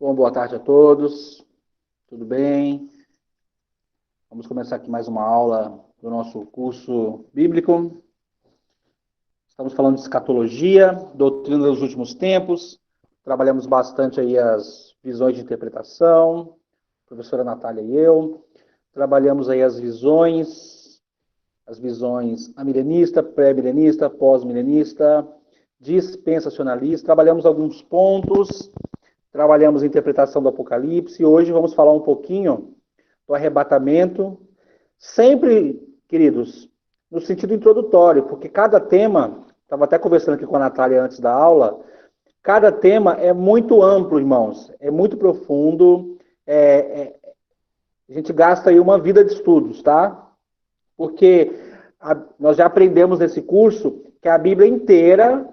Bom, boa tarde a todos. Tudo bem? Vamos começar aqui mais uma aula do nosso curso bíblico. Estamos falando de escatologia, doutrina dos últimos tempos. Trabalhamos bastante aí as visões de interpretação, a professora Natália e eu. Trabalhamos aí as visões amilenista, pré-milenista, pós-milenista, dispensacionalista. Trabalhamos alguns pontos. Trabalhamos a interpretação do Apocalipse e hoje vamos falar um pouquinho do arrebatamento, sempre, queridos, no sentido introdutório, porque cada tema, estava até conversando aqui com a Natália antes da aula, cada tema é muito amplo, irmãos, é muito profundo, a gente gasta aí uma vida de estudos, tá? Porque nós já aprendemos nesse curso que a Bíblia inteira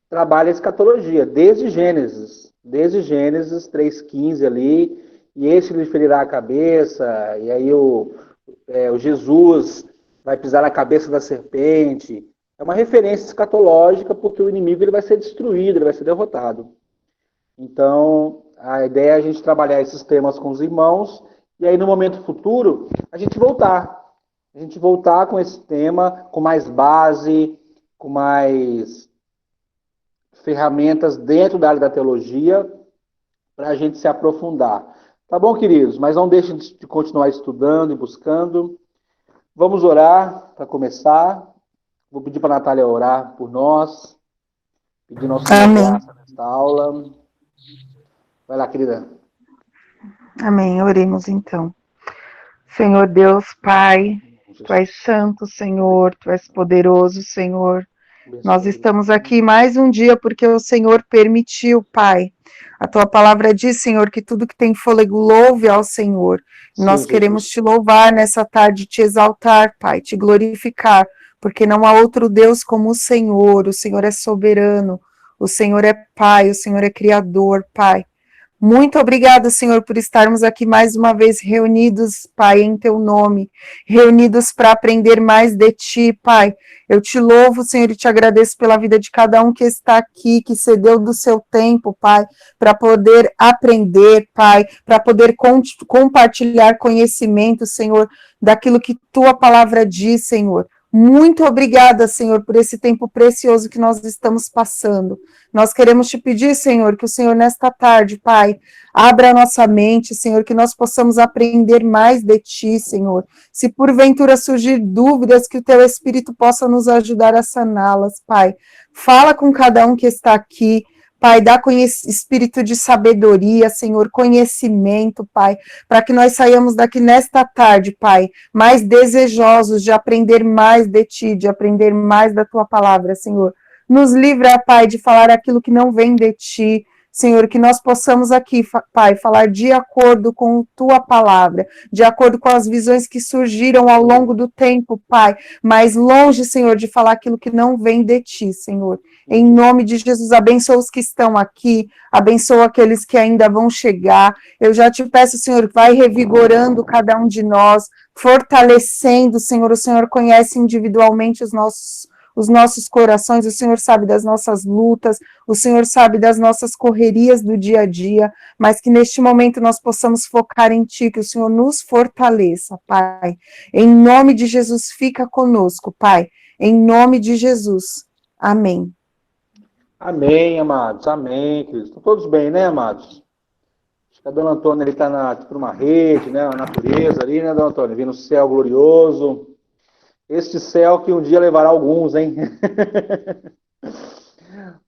trabalha a escatologia, desde Gênesis 3,15 ali, e este lhe ferirá a cabeça, e aí o Jesus vai pisar na cabeça da serpente. É uma referência escatológica, porque o inimigo ele vai ser destruído, ele vai ser derrotado. Então, a ideia é a gente trabalhar esses temas com os irmãos, e aí no momento futuro, a gente voltar. A gente voltar com esse tema, com mais base, com mais ferramentas dentro da área da teologia, para a gente se aprofundar. Tá bom, queridos? Mas não deixem de continuar estudando e buscando. Vamos orar para começar. Vou pedir para a Natália orar por nós, pedir nosso Senhor Amém. graça nesta aula. Vai lá, querida. Amém. Oremos então. Senhor Deus, Pai, Tu és santo, Senhor, Tu és poderoso, Senhor. Nós estamos aqui mais um dia porque o Senhor permitiu, Pai. A Tua palavra diz, Senhor, que tudo que tem fôlego louve ao Senhor. Nós queremos Te louvar nessa tarde, Te exaltar, Pai, Te glorificar, porque não há outro Deus como o Senhor é soberano, o Senhor é Pai, o Senhor é Criador, Pai. Muito obrigada, Senhor, por estarmos aqui mais uma vez reunidos, Pai, em Teu nome, reunidos para aprender mais de Ti, Pai. Eu Te louvo, Senhor, e Te agradeço pela vida de cada um que está aqui, que cedeu do seu tempo, Pai, para poder aprender, Pai, para poder compartilhar conhecimento, Senhor, daquilo que Tua palavra diz, Senhor. Muito obrigada, Senhor, por esse tempo precioso que nós estamos passando. Nós queremos te pedir, Senhor, que o Senhor nesta tarde, Pai, abra a nossa mente, Senhor, que nós possamos aprender mais de Ti, Senhor. Se porventura surgir dúvidas, que o Teu Espírito possa nos ajudar a saná-las, Pai. Fala com cada um que está aqui, Pai, dá espírito de sabedoria, Senhor, conhecimento, Pai, para que nós saiamos daqui nesta tarde, Pai, mais desejosos de aprender mais de Ti, de aprender mais da Tua palavra, Senhor. Nos livra, Pai, de falar aquilo que não vem de Ti, Senhor, que nós possamos aqui, Pai, falar de acordo com Tua palavra, de acordo com as visões que surgiram ao longo do tempo, Pai, mas longe, Senhor, de falar aquilo que não vem de Ti, Senhor. Em nome de Jesus, abençoa os que estão aqui, abençoa aqueles que ainda vão chegar. Eu já te peço, Senhor, vai revigorando cada um de nós, fortalecendo, Senhor. O Senhor conhece individualmente os nossos corações, o Senhor sabe das nossas lutas, o Senhor sabe das nossas correrias do dia a dia, mas que neste momento nós possamos focar em Ti, que o Senhor nos fortaleça, Pai. Em nome de Jesus, fica conosco, Pai. Em nome de Jesus. Amém. Amém, amados. Amém, queridos. Estão todos bem, né, amados? Acho que a dona Antônia ele está tipo numa rede, né? A natureza ali, né, dona Antônia? Vindo o céu glorioso. Este céu que um dia levará alguns, hein?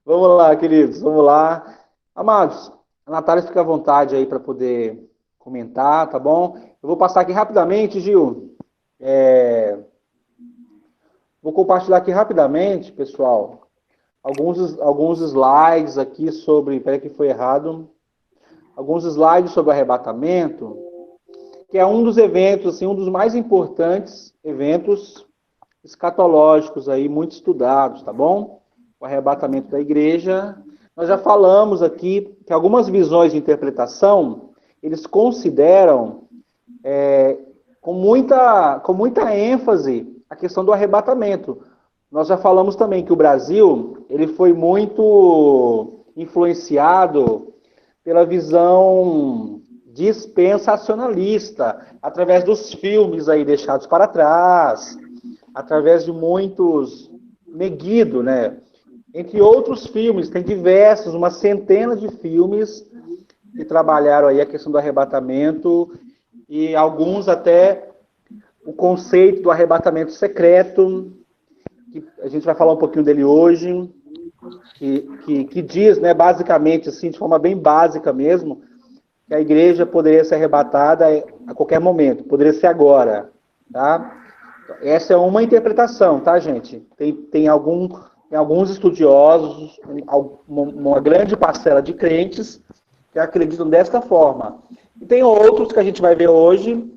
Vamos lá, queridos, vamos lá. Amados, a Natália fica à vontade aí para poder comentar, tá bom? Eu vou passar aqui rapidamente, Gil. Vou compartilhar aqui rapidamente, pessoal, alguns slides aqui sobre... Peraí que foi errado. Alguns slides sobre o arrebatamento, que é um dos eventos, assim, um dos mais importantes eventos escatológicos aí, muito estudados, tá bom? O arrebatamento da igreja. Nós já falamos aqui que algumas visões de interpretação, eles consideram com muita ênfase a questão do arrebatamento. Nós já falamos também que o Brasil, ele foi muito influenciado pela visão dispensacionalista, através dos filmes aí deixados para trás, através de muitos Megiddo, né? Entre outros filmes, tem diversos, uma centena de filmes que trabalharam aí a questão do arrebatamento e alguns até o conceito do arrebatamento secreto, que a gente vai falar um pouquinho dele hoje, que diz, né, basicamente, assim, de forma bem básica mesmo, que a igreja poderia ser arrebatada a qualquer momento, poderia ser agora, tá? Essa é uma interpretação, tá, gente? Tem alguns estudiosos, uma grande parcela de crentes que acreditam desta forma. E tem outros que a gente vai ver hoje,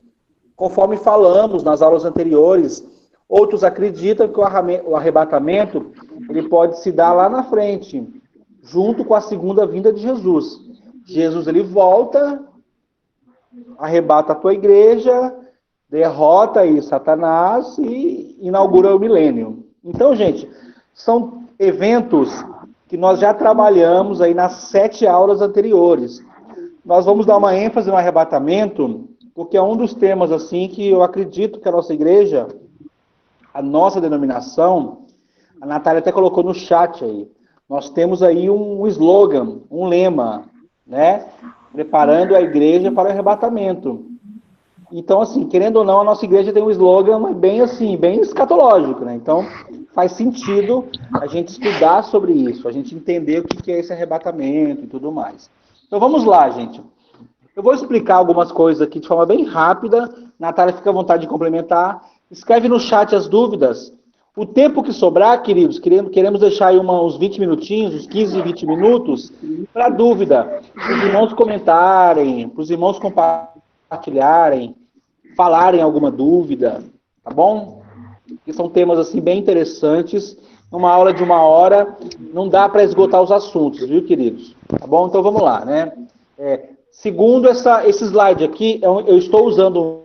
conforme falamos nas aulas anteriores, outros acreditam que o arrebatamento ele pode se dar lá na frente, junto com a segunda vinda de Jesus. Jesus ele volta, arrebata a tua igreja, derrota aí Satanás e inaugura o milênio. Então, gente, são eventos que nós já trabalhamos aí nas 7 aulas anteriores. Nós vamos dar uma ênfase no arrebatamento, porque é um dos temas assim que eu acredito que a nossa igreja, a nossa denominação, a Natália até colocou no chat aí, nós temos aí um slogan, um lema, né? Preparando a igreja para o arrebatamento. Então, assim, querendo ou não, a nossa igreja tem um slogan bem assim, bem escatológico, né? Então, faz sentido a gente estudar sobre isso, a gente entender o que é esse arrebatamento e tudo mais. Então, vamos lá, gente. Eu vou explicar algumas coisas aqui de forma bem rápida. Natália, fica à vontade de complementar. Escreve no chat as dúvidas. O tempo que sobrar, queridos, queremos deixar aí uns 20 minutinhos, uns 15, 20 minutos, para dúvida. Para os irmãos comentarem, para os irmãos compartilharem, falarem alguma dúvida, tá bom? Que são temas assim bem interessantes. Numa aula de 1 hora, não dá para esgotar os assuntos, viu, queridos? Tá bom? Então vamos lá, né? Segundo esse slide aqui, eu estou usando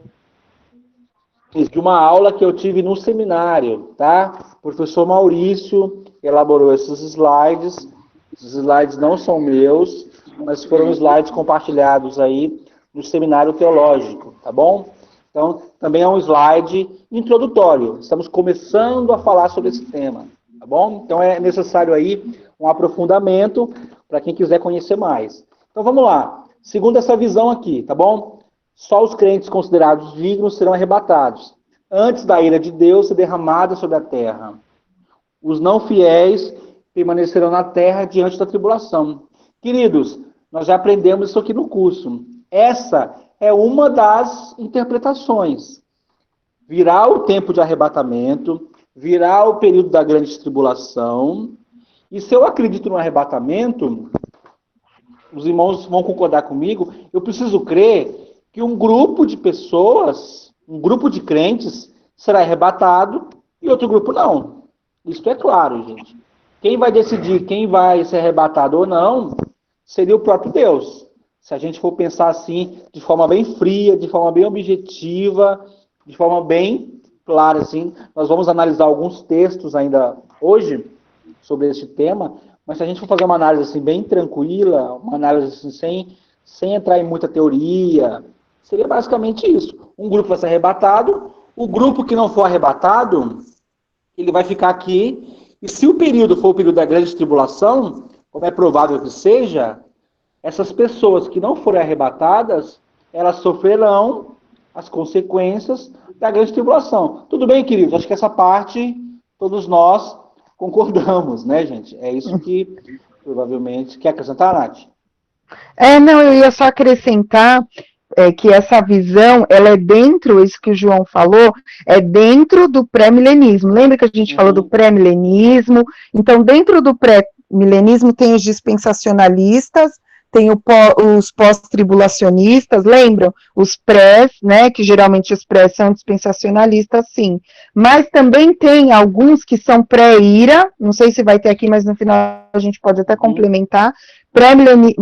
de uma aula que eu tive no seminário, tá? O professor Maurício elaborou esses slides. Esses slides não são meus, mas foram slides compartilhados aí no seminário teológico, tá bom? Então, também é um slide introdutório. Estamos começando a falar sobre esse tema, tá bom? Então, é necessário aí um aprofundamento para quem quiser conhecer mais. Então, vamos lá. Segundo essa visão aqui, tá bom? Só os crentes considerados dignos serão arrebatados, antes da ira de Deus ser derramada sobre a terra. Os não fiéis permanecerão na terra diante da tribulação. Queridos, nós já aprendemos isso aqui no curso. Essa é uma das interpretações. Virá o tempo de arrebatamento, virá o período da grande tribulação, e se eu acredito no arrebatamento, os irmãos vão concordar comigo, eu preciso crer que um grupo de pessoas, um grupo de crentes, será arrebatado e outro grupo não. Isso é claro, gente. Quem vai decidir quem vai ser arrebatado ou não seria o próprio Deus. Se a gente for pensar assim, de forma bem fria, de forma bem objetiva, de forma bem clara, assim, nós vamos analisar alguns textos ainda hoje sobre esse tema, mas se a gente for fazer uma análise assim, bem tranquila, uma análise assim, sem entrar em muita teoria, seria basicamente isso. Um grupo vai ser arrebatado, o grupo que não for arrebatado, ele vai ficar aqui, e se o período for o período da grande tribulação, como é provável que seja, essas pessoas que não forem arrebatadas, elas sofrerão as consequências da grande tribulação. Tudo bem, queridos? Acho que essa parte, todos nós concordamos, né, gente? É isso que, provavelmente, quer acrescentar, Nath? Não, eu ia só acrescentar que essa visão, ela é dentro, isso que o João falou, é dentro do pré-milenismo. Lembra que a gente falou do pré-milenismo? Então, dentro do pré-milenismo tem os dispensacionalistas, tem os pós-tribulacionistas, lembram? Os prés, né, que geralmente os prés são dispensacionalistas, sim. Mas também tem alguns que são pré-ira, não sei se vai ter aqui, mas no final a gente pode até complementar,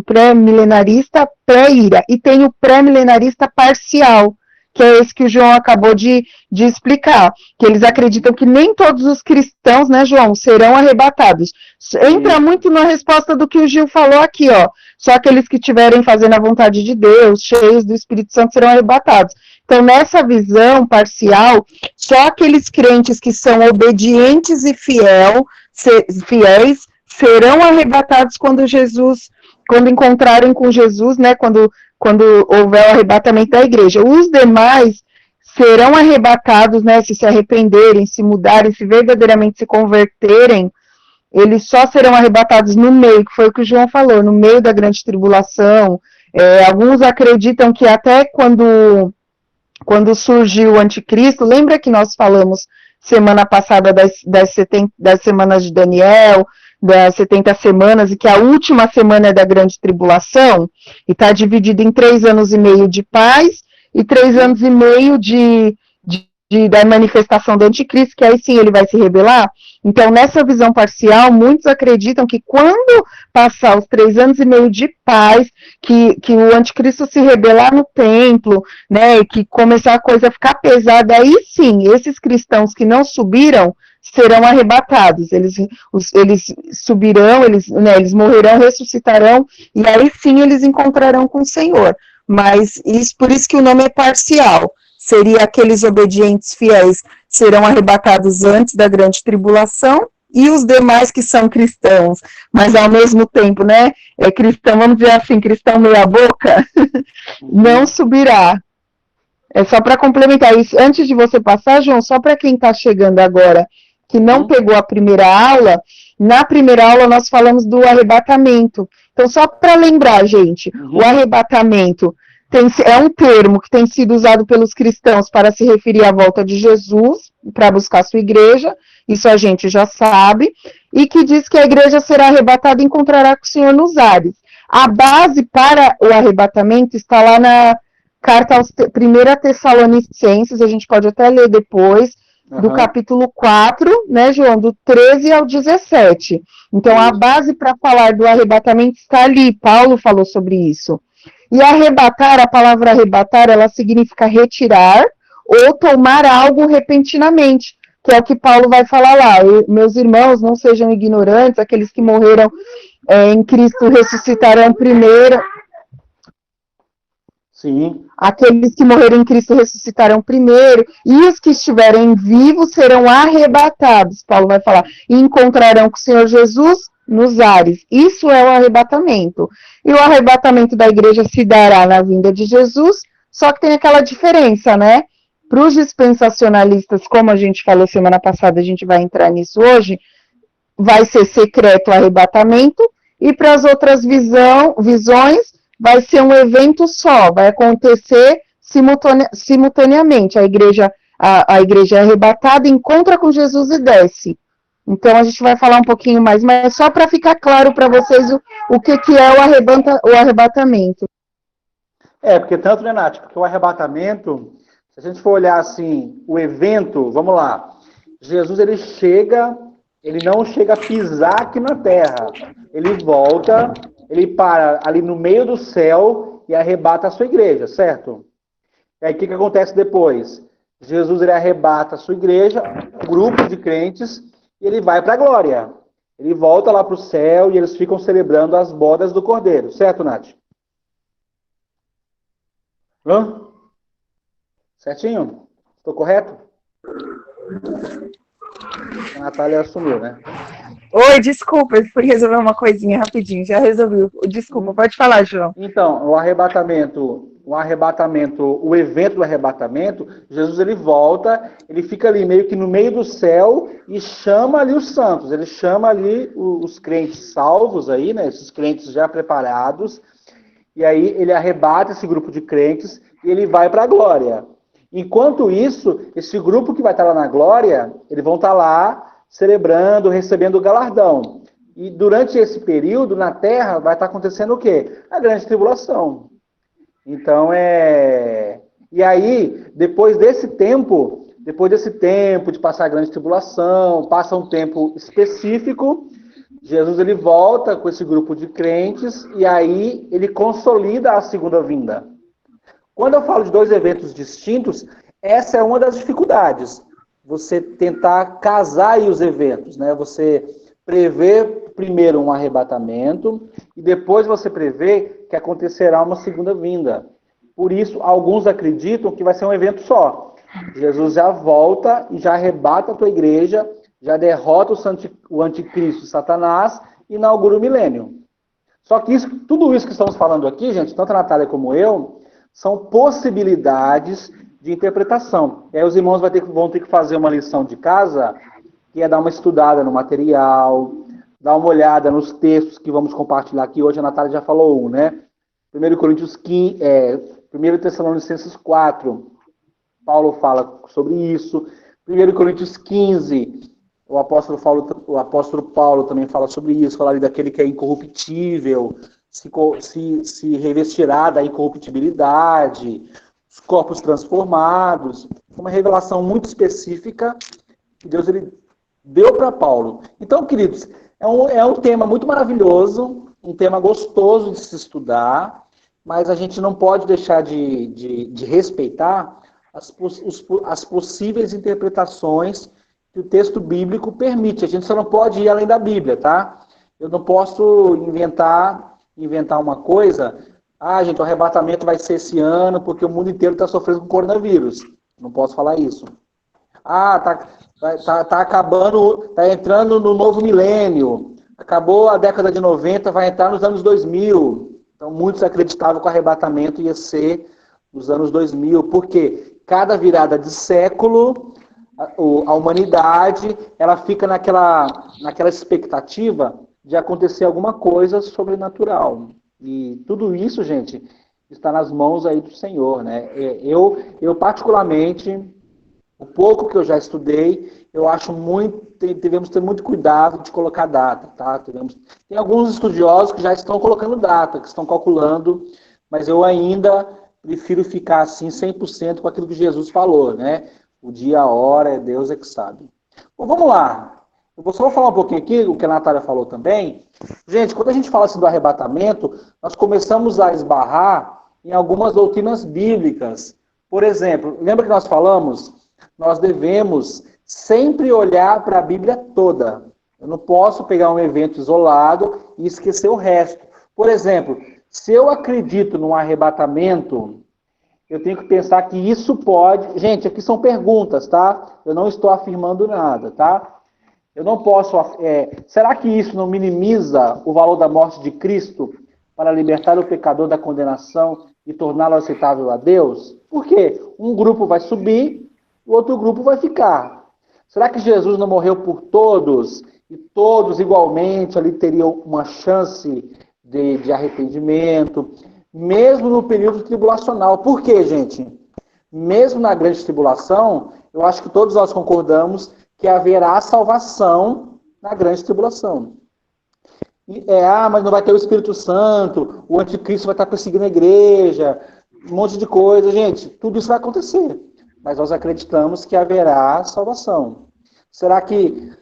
pré-milenarista, pré-ira, e tem o pré-milenarista parcial, que é esse que o João acabou de explicar, que eles acreditam que nem todos os cristãos, né, João, serão arrebatados. Entra muito na resposta do que o Gil falou aqui, ó. Só aqueles que estiverem fazendo a vontade de Deus, cheios do Espírito Santo, serão arrebatados. Então, nessa visão parcial, só aqueles crentes que são obedientes e fiéis serão arrebatados quando encontrarem com Jesus, né, quando houver o arrebatamento da igreja. Os demais serão arrebatados, né, se arrependerem, se mudarem, se verdadeiramente se converterem, eles só serão arrebatados no meio, que foi o que o João falou, no meio da grande tribulação. Alguns acreditam que até quando surgiu o anticristo, lembra que nós falamos semana passada das semanas de Daniel, das 70 semanas, e que a última semana é da grande tribulação, e está dividido em 3 anos e meio de paz, e 3 anos e meio da manifestação do anticristo, que aí sim ele vai se rebelar. Então, nessa visão parcial, muitos acreditam que quando passar os 3 anos e meio de paz, que o anticristo se rebelar no templo, né, e que começar a coisa a ficar pesada, aí sim, esses cristãos que não subiram serão arrebatados, eles subirão, eles morrerão, ressuscitarão, e aí sim eles encontrarão com o Senhor. Mas por isso que o nome é parcial. Seria aqueles obedientes fiéis serão arrebatados antes da grande tribulação, e os demais que são cristãos, mas ao mesmo tempo, né, cristão, vamos dizer assim, cristão meia boca, não subirá. É só para complementar isso. Antes de você passar, João, só para quem está chegando agora, que não pegou a primeira aula, na primeira aula nós falamos do arrebatamento. Então, só para lembrar, gente, o arrebatamento é um termo que tem sido usado pelos cristãos para se referir à volta de Jesus, para buscar sua igreja, isso a gente já sabe, e que diz que a igreja será arrebatada e encontrará com o Senhor nos ares. A base para o arrebatamento está lá na carta aos 1 Tessalonicenses, a gente pode até ler depois, do capítulo 4, né, João, do 13 ao 17. Então, a base para falar do arrebatamento está ali, Paulo falou sobre isso. E arrebatar, a palavra arrebatar, ela significa retirar ou tomar algo repentinamente, que é o que Paulo vai falar lá. Meus irmãos, não sejam ignorantes, aqueles que morreram em Cristo ressuscitarão primeiro. Sim. Aqueles que morreram em Cristo ressuscitarão primeiro, e os que estiverem vivos serão arrebatados, Paulo vai falar, e encontrarão com o Senhor Jesus nos ares. Isso é o arrebatamento. E o arrebatamento da igreja se dará na vinda de Jesus, só que tem aquela diferença, né? Para os dispensacionalistas, como a gente falou semana passada, a gente vai entrar nisso hoje, vai ser secreto o arrebatamento, e para as outras visões, vai ser um evento só, vai acontecer simultaneamente. A igreja é arrebatada, encontra com Jesus e desce. Então, a gente vai falar um pouquinho mais, mas só para ficar claro para vocês o que é o arrebatamento. Porque tanto, né, Nath? Porque o arrebatamento, se a gente for olhar assim, o evento, vamos lá, Jesus, ele não chega a pisar aqui na terra, ele volta, ele para ali no meio do céu e arrebata a sua igreja, certo? E aí, o que acontece depois? Jesus, ele arrebata a sua igreja, um grupo de crentes, e ele vai para a glória. Ele volta lá para o céu e eles ficam celebrando as bodas do Cordeiro. Certo, Nath? Hã? Certinho? Estou correto? A Natália assumiu, né? Oi, desculpa, eu fui resolver uma coisinha rapidinho, já resolvi. Desculpa, pode falar, João. Então, o evento do arrebatamento, Jesus, ele volta, ele fica ali meio que no meio do céu e chama ali os santos, ele chama ali os crentes salvos aí, né, esses crentes já preparados, e aí ele arrebata esse grupo de crentes e ele vai para a glória. Enquanto isso, esse grupo que vai estar lá na glória, eles vão estar lá celebrando, recebendo o galardão. E durante esse período, na Terra, vai estar acontecendo o quê? A grande tribulação. Então, E aí, depois desse tempo de passar a grande tribulação, passa um tempo específico, Jesus, ele volta com esse grupo de crentes, e aí ele consolida a segunda vinda. Quando eu falo de dois eventos distintos, essa é uma das dificuldades. Você tentar casar aí os eventos, né? Você prevê primeiro um arrebatamento e depois você prevê que acontecerá uma segunda vinda. Por isso, alguns acreditam que vai ser um evento só. Jesus já volta e já arrebata a tua igreja, já derrota o anticristo Satanás e inaugura o milênio. Só que tudo isso que estamos falando aqui, gente, tanto a Natália como eu, são possibilidades de interpretação. E aí os irmãos vão ter que fazer uma lição de casa, que é dar uma estudada no material, dar uma olhada nos textos que vamos compartilhar aqui. Hoje a Natália já falou né? 1 Coríntios 15, 1 Tessalonicenses 4, Paulo fala sobre isso. 1 Coríntios 15, o apóstolo Paulo também fala sobre isso, fala ali daquele que é incorruptível, se revestirá da incorruptibilidade, os corpos transformados. Uma revelação muito específica que Deus ele deu para Paulo. Então, queridos, é um tema muito maravilhoso, um tema gostoso de se estudar, mas a gente não pode deixar de respeitar as possíveis interpretações que o texto bíblico permite. A gente só não pode ir além da Bíblia, tá? Eu não posso inventar uma coisa. Gente, o arrebatamento vai ser esse ano porque o mundo inteiro está sofrendo com coronavírus. Não posso falar isso. Tá acabando, tá entrando no novo milênio. Acabou a década de 90, vai entrar nos anos 2000. Então, muitos acreditavam que o arrebatamento ia ser nos anos 2000, porque cada virada de século, a humanidade, ela fica naquela expectativa de acontecer alguma coisa sobrenatural. E tudo isso, gente, está nas mãos aí do Senhor, né? Eu particularmente, o pouco que eu já estudei, eu acho devemos ter muito cuidado de colocar data, tá? Tem alguns estudiosos que já estão colocando data, que estão calculando, mas eu ainda prefiro ficar assim 100% com aquilo que Jesus falou, né? O dia, a hora, Deus é que sabe. Bom, vamos lá. Eu só vou falar um pouquinho aqui, o que a Natália falou também. Gente, quando a gente fala assim do arrebatamento, nós começamos a esbarrar em algumas doutrinas bíblicas. Por exemplo, lembra que nós falamos? Nós devemos sempre olhar para a Bíblia toda. Eu não posso pegar um evento isolado e esquecer o resto. Por exemplo, se eu acredito num arrebatamento, eu tenho que pensar que isso pode... Gente, aqui são perguntas, tá? Eu não estou afirmando nada, tá? Eu não posso... será que isso não minimiza o valor da morte de Cristo para libertar o pecador da condenação e torná-lo aceitável a Deus? Por quê? Um grupo vai subir, o outro grupo vai ficar. Será que Jesus não morreu por todos e todos igualmente ali teriam uma chance de arrependimento, mesmo no período tribulacional? Por quê, gente? Mesmo na grande tribulação, eu acho que todos nós concordamos que haverá salvação na grande tribulação. Mas não vai ter o Espírito Santo, o anticristo vai estar perseguindo a igreja, um monte de coisa. Gente, tudo isso vai acontecer. Mas nós acreditamos que haverá salvação. Será que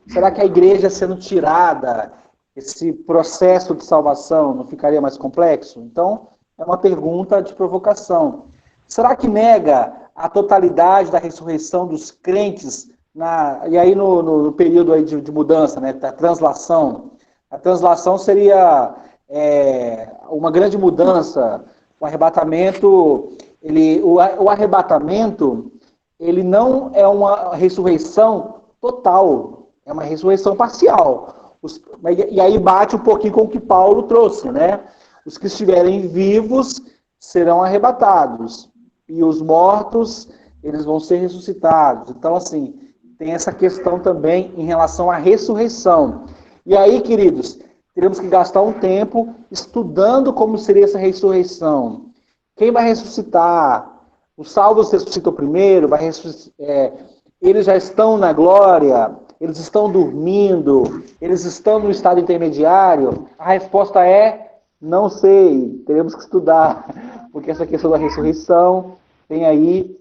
a igreja sendo tirada, esse processo de salvação, não ficaria mais complexo? Então, é uma pergunta de provocação. Será que nega a totalidade da ressurreição dos crentes, e aí no período aí de mudança, né, da translação? A translação seria uma grande mudança. O arrebatamento, o arrebatamento, ele não é uma ressurreição total, é uma ressurreição parcial. E aí bate um pouquinho com o que Paulo trouxe, né? Os que estiverem vivos serão arrebatados, e os mortos, eles vão ser ressuscitados. Então, assim, tem essa questão também em relação à ressurreição. E aí, queridos, teremos que gastar um tempo estudando como seria essa ressurreição. Quem vai ressuscitar? Os salvos ressuscitam primeiro? Eles já estão na glória? Eles estão dormindo? Eles estão no estado intermediário? A resposta é: não sei. Teremos que estudar, porque essa questão da ressurreição tem aí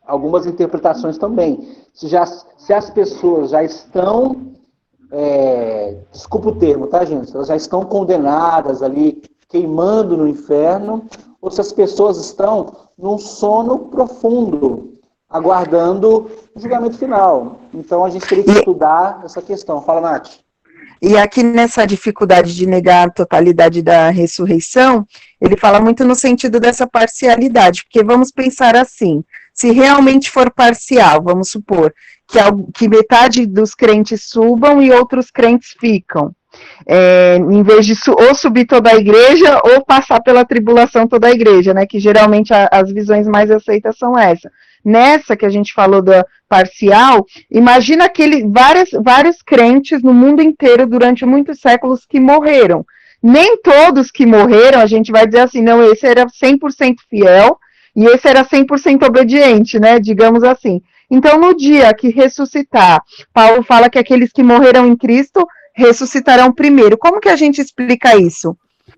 algumas interpretações também. Se as pessoas já estão... desculpa o termo, tá, gente? Elas já estão condenadas ali queimando no inferno, ou se as pessoas estão num sono profundo, aguardando o julgamento final. Então a gente teria que estudar essa questão. Fala, Nath. E aqui nessa dificuldade de negar a totalidade da ressurreição, ele fala muito no sentido dessa parcialidade, porque vamos pensar assim, se realmente for parcial, vamos supor, que metade dos crentes subam e outros crentes ficam. Em vez de ou subir toda a igreja ou passar pela tribulação toda a igreja, né? Que geralmente as visões mais aceitas são essas. Nessa que a gente falou da parcial, imagina vários crentes no mundo inteiro durante muitos séculos que morreram. Nem todos que morreram, a gente vai dizer assim, não, esse era 100% fiel e esse era 100% obediente, né? Digamos assim. Então, no dia que ressuscitar, Paulo fala que aqueles que morreram em Cristo ressuscitarão primeiro. Como que a gente explica isso?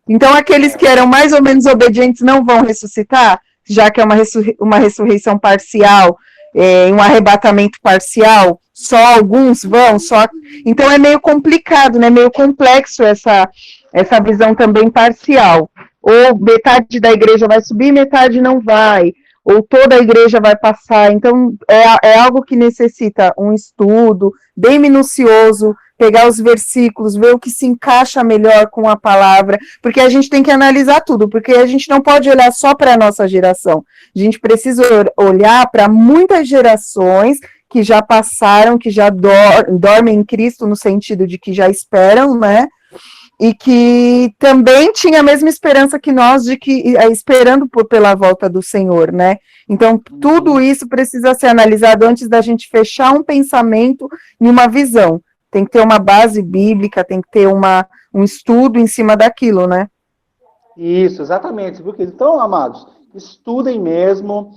Então, aqueles que eram mais ou menos obedientes não vão ressuscitar, já que é uma ressurreição parcial, um arrebatamento parcial, só alguns vão, Então, é meio complicado, né? Meio complexo essa visão também parcial. Ou metade da igreja vai subir, metade não vai, ou toda a igreja vai passar. Então, é algo que necessita um estudo bem minucioso, pegar os versículos, ver o que se encaixa melhor com a palavra, porque a gente tem que analisar tudo, porque a gente não pode olhar só para a nossa geração, a gente precisa olhar para muitas gerações que já passaram, que já dormem em Cristo, no sentido de que já esperam, né, e que também tinha a mesma esperança que nós, de que esperando pela volta do Senhor, né, então tudo isso precisa ser analisado antes da gente fechar um pensamento e uma visão. Tem que ter uma base bíblica, tem que ter um estudo em cima daquilo, né? Isso, exatamente. Então, amados, estudem mesmo,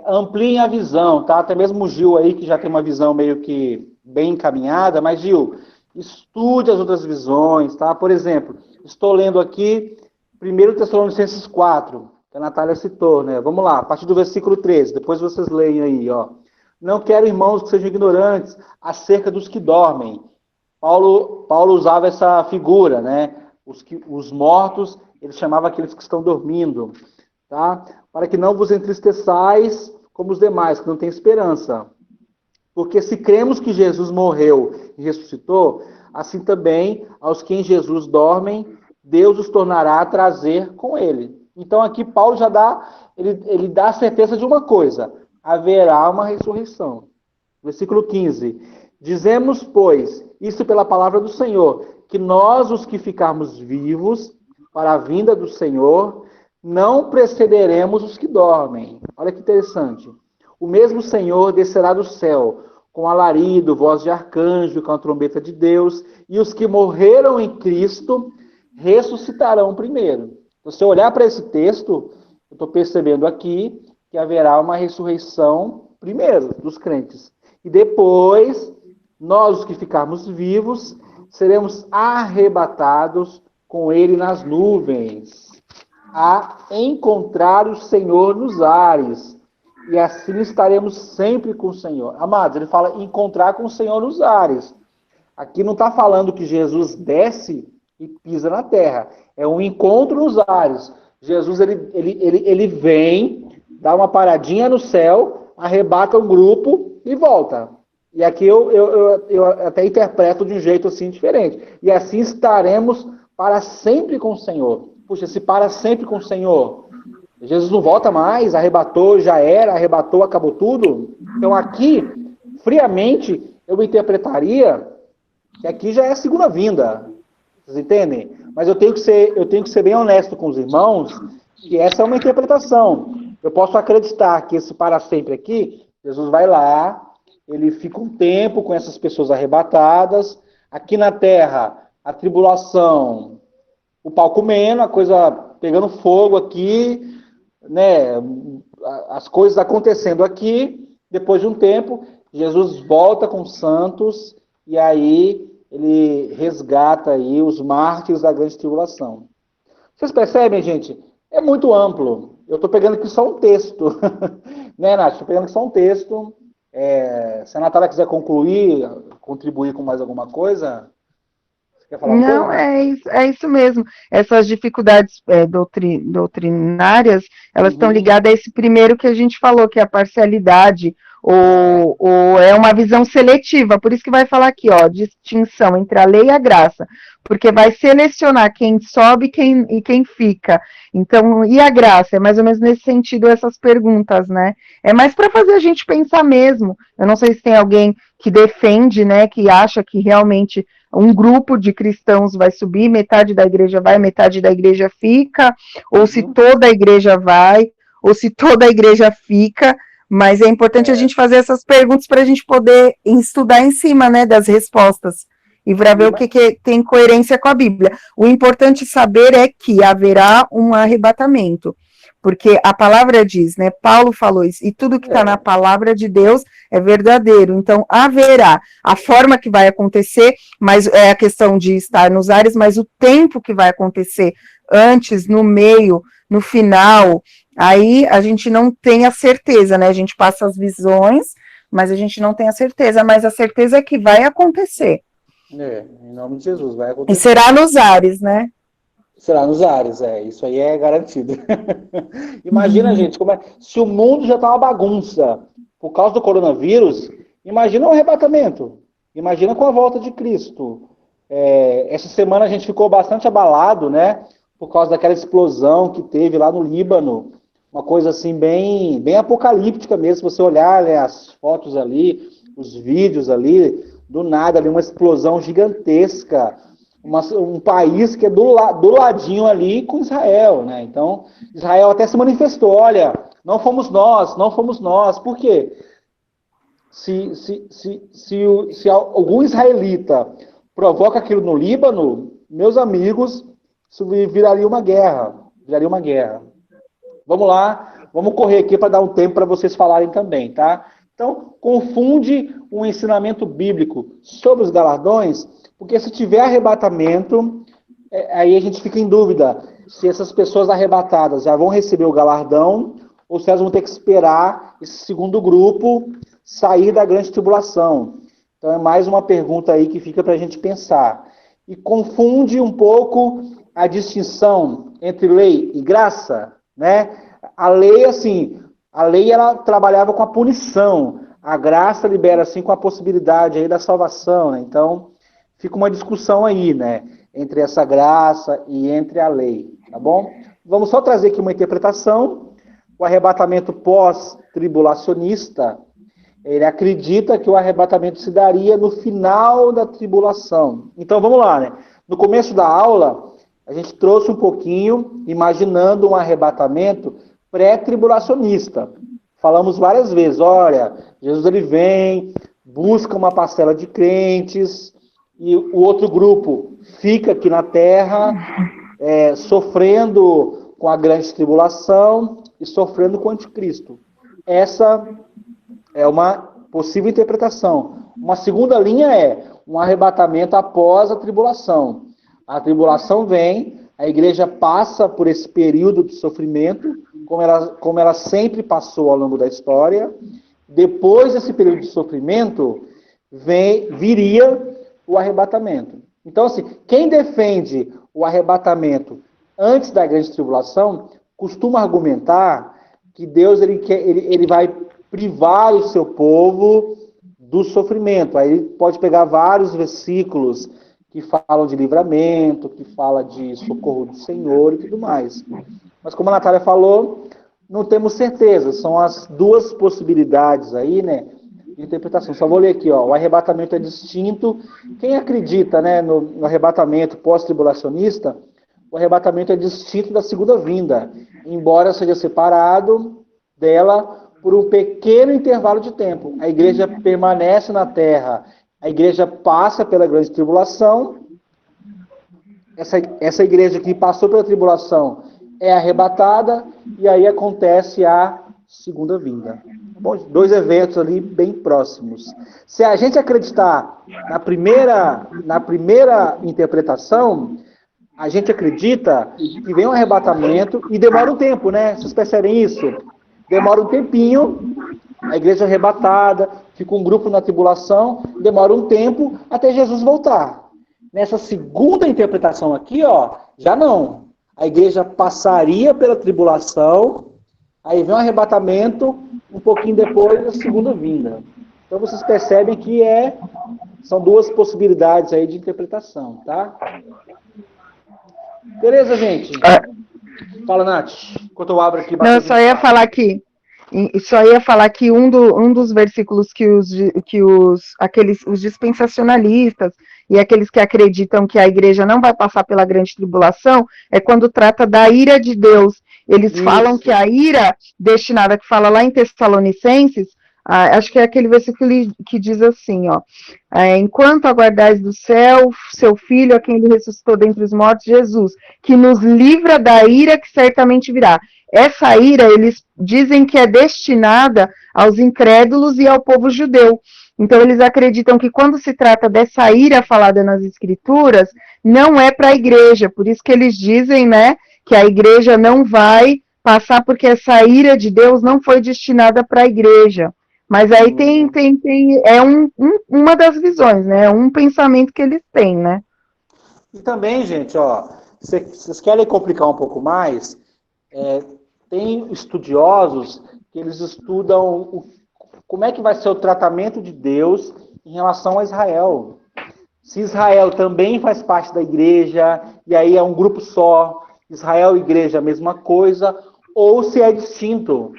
ampliem a visão, tá? Até mesmo o Gil aí, que já tem uma visão meio que bem encaminhada, mas, Gil, estude as outras visões, tá? Por exemplo, estou lendo aqui 1 Tessalonicenses 4, que a Natália citou, né? Vamos lá, a partir do versículo 13, depois vocês leem aí, ó. Não quero, irmãos, que sejam ignorantes acerca dos que dormem. Paulo usava essa figura, né? Os mortos, ele chamava aqueles que estão dormindo, tá? Para que não vos entristeçais como os demais, que não têm esperança. Porque se cremos que Jesus morreu e ressuscitou, assim também aos que em Jesus dormem, Deus os tornará a trazer com ele. Então aqui Paulo já ele dá a certeza de uma coisa: haverá uma ressurreição. Versículo 15. Dizemos, pois, isso pela palavra do Senhor, que nós, os que ficarmos vivos para a vinda do Senhor, não precederemos os que dormem. Olha que interessante. O mesmo Senhor descerá do céu, com alarido, voz de arcanjo, com a trombeta de Deus, e os que morreram em Cristo ressuscitarão primeiro. Então, se eu olhar para esse texto, eu estou percebendo aqui que haverá uma ressurreição primeiro dos crentes. E depois, nós, os que ficarmos vivos, seremos arrebatados com ele nas nuvens, a encontrar o Senhor nos ares. E assim estaremos sempre com o Senhor. Amados, ele fala encontrar com o Senhor nos ares. Aqui não está falando que Jesus desce e pisa na terra. É um encontro nos ares. Jesus, ele vem, dá uma paradinha no céu, arrebata um grupo e volta. E aqui eu até interpreto de um jeito assim diferente. E assim estaremos para sempre com o Senhor. Puxa, se para sempre com o Senhor, Jesus não volta mais, arrebatou, já era, arrebatou, acabou tudo. Então aqui, friamente, eu interpretaria que aqui já é a segunda vinda. Vocês entendem? Mas eu tenho que ser bem honesto com os irmãos, que essa é uma interpretação. Eu posso acreditar que esse para sempre aqui, Jesus vai lá, ele fica um tempo com essas pessoas arrebatadas. Aqui na terra, a tribulação, o pau comendo, a coisa pegando fogo aqui, né? As coisas acontecendo aqui. Depois de um tempo, Jesus volta com os santos e aí ele resgata aí os mártires da grande tribulação. Vocês percebem, gente? É muito amplo. Eu estou pegando aqui só um texto. Né, Nath? Estou pegando aqui só um texto. Se a Natália quiser concluir, contribuir com mais alguma coisa, Quer falar uma Não, coisa? é isso mesmo. Essas dificuldades doutrinárias, elas estão Uhum. ligadas a esse primeiro que a gente falou, que é a parcialidade, É, ou é uma visão seletiva. Por isso que vai falar aqui, ó, distinção entre a lei e a graça, porque vai selecionar quem sobe e quem fica. Então, e a graça? É mais ou menos nesse sentido essas perguntas, né? É mais para fazer a gente pensar mesmo. Eu não sei se tem alguém que defende, né, que acha que realmente um grupo de cristãos vai subir, metade da igreja vai, metade da igreja fica, ou se uhum. toda a igreja vai, ou se toda a igreja fica, mas é importante a É. gente fazer essas perguntas para a gente poder estudar em cima, né, das respostas e para ver o que tem coerência com a Bíblia. O importante saber é que haverá um arrebatamento, porque a palavra diz, né, Paulo falou isso, e tudo que está na É. palavra de Deus é verdadeiro, então haverá. A forma que vai acontecer, mas é a questão de estar nos ares, mas o tempo que vai acontecer, antes, no meio, no final, aí a gente não tem a certeza, né? A gente passa as visões, mas a gente não tem a certeza, mas a certeza é que vai acontecer. Em nome de Jesus, vai E acontecer. será nos ares, né? Será nos ares, isso aí é garantido. Imagina, gente, se o mundo já está uma bagunça por causa do coronavírus, imagina o arrebatamento. Imagina com a volta de Cristo. Essa semana a gente ficou bastante abalado, né? Por causa daquela explosão que teve lá no Líbano. Uma coisa assim bem apocalíptica mesmo. Se você olhar, né, as fotos ali, os vídeos ali, do nada ali uma explosão gigantesca. Um país que é do ladinho ali com Israel, né? Então, Israel até se manifestou, olha, não fomos nós, não fomos nós. Por quê? Se algum israelita provoca aquilo no Líbano, meus amigos, isso viraria uma guerra. Viraria uma guerra. Vamos lá, vamos correr aqui para dar um tempo para vocês falarem também, tá? Então, confunde um ensinamento bíblico sobre os galardões, porque se tiver arrebatamento, aí a gente fica em dúvida se essas pessoas arrebatadas já vão receber o galardão ou se elas vão ter que esperar esse segundo grupo sair da grande tribulação. Então, é mais uma pergunta aí que fica para a gente pensar. E confunde um pouco a distinção entre lei e graça, né? A lei, assim, a lei ela trabalhava com a punição, a graça libera assim com a possibilidade aí da salvação, né? Então fica uma discussão aí, né, entre essa graça e entre a lei, tá bom? Vamos só trazer aqui uma interpretação. O arrebatamento pós-tribulacionista, ele acredita que o arrebatamento se daria no final da tribulação. Então vamos lá, né? No começo da aula, a gente trouxe um pouquinho imaginando um arrebatamento pré-tribulacionista. Falamos várias vezes, olha, Jesus ele vem, busca uma parcela de crentes, e o outro grupo fica aqui na terra, sofrendo com a grande tribulação e sofrendo com o anticristo. Essa é uma possível interpretação. Uma segunda linha é um arrebatamento após a tribulação. A tribulação vem, a igreja passa por esse período de sofrimento, como ela sempre passou ao longo da história. Depois desse período de sofrimento, viria o arrebatamento. Então, assim, quem defende o arrebatamento antes da grande tribulação costuma argumentar que Deus ele vai privar o seu povo do sofrimento. Aí ele pode pegar vários versículos que falam de livramento, que fala de socorro do Senhor e tudo mais. Mas como a Natália falou, não temos certeza. São as duas possibilidades aí, né, de interpretação. Só vou ler aqui, ó. O arrebatamento é distinto. Quem acredita, né, no arrebatamento pós-tribulacionista, o arrebatamento é distinto da segunda vinda, embora seja separado dela por um pequeno intervalo de tempo. A igreja permanece na terra, a igreja passa pela grande tribulação, essa igreja que passou pela tribulação é arrebatada, e aí acontece a segunda vinda. Bom, dois eventos ali bem próximos. Se a gente acreditar na primeira interpretação, a gente acredita que vem um arrebatamento e demora um tempo, né? Vocês percebem isso? Demora um tempinho, a igreja é arrebatada, fica um grupo na tribulação, demora um tempo até Jesus voltar. Nessa segunda interpretação aqui, ó, já não. A igreja passaria pela tribulação, aí vem o arrebatamento, um pouquinho depois da segunda vinda. Então vocês percebem que são duas possibilidades aí de interpretação, tá? Beleza, gente? Fala, Nath. Enquanto eu abro aqui... Não, eu só ia falar que um dos versículos que os dispensacionalistas e aqueles que acreditam que a igreja não vai passar pela grande tribulação é quando trata da ira de Deus. Eles falam que a ira destinada, que fala lá em Tessalonicenses, acho que é aquele versículo que diz assim, ó, enquanto aguardais do céu seu Filho, a quem ele ressuscitou dentre os mortos, Jesus, que nos livra da ira que certamente virá. Essa ira, eles dizem que é destinada aos incrédulos e ao povo judeu. Então, eles acreditam que quando se trata dessa ira falada nas Escrituras, não é para a igreja. Por isso que eles dizem, né, que a igreja não vai passar, porque essa ira de Deus não foi destinada para a igreja. Mas aí uma das visões, né? Um pensamento que eles têm, né? E também, gente, ó, vocês querem complicar um pouco mais? Tem estudiosos que eles estudam como é que vai ser o tratamento de Deus em relação a Israel. Se Israel também faz parte da igreja, e aí é um grupo só, Israel e igreja a mesma coisa, ou se é distinto.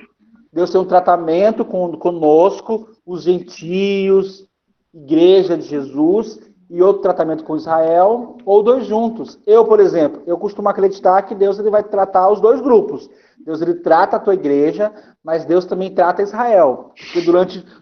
Deus tem um tratamento conosco, os gentios, igreja de Jesus, e outro tratamento com Israel, ou dois juntos. Eu, por exemplo, eu costumo acreditar que Deus ele vai tratar os dois grupos. Deus ele trata a tua igreja, mas Deus também trata Israel. Porque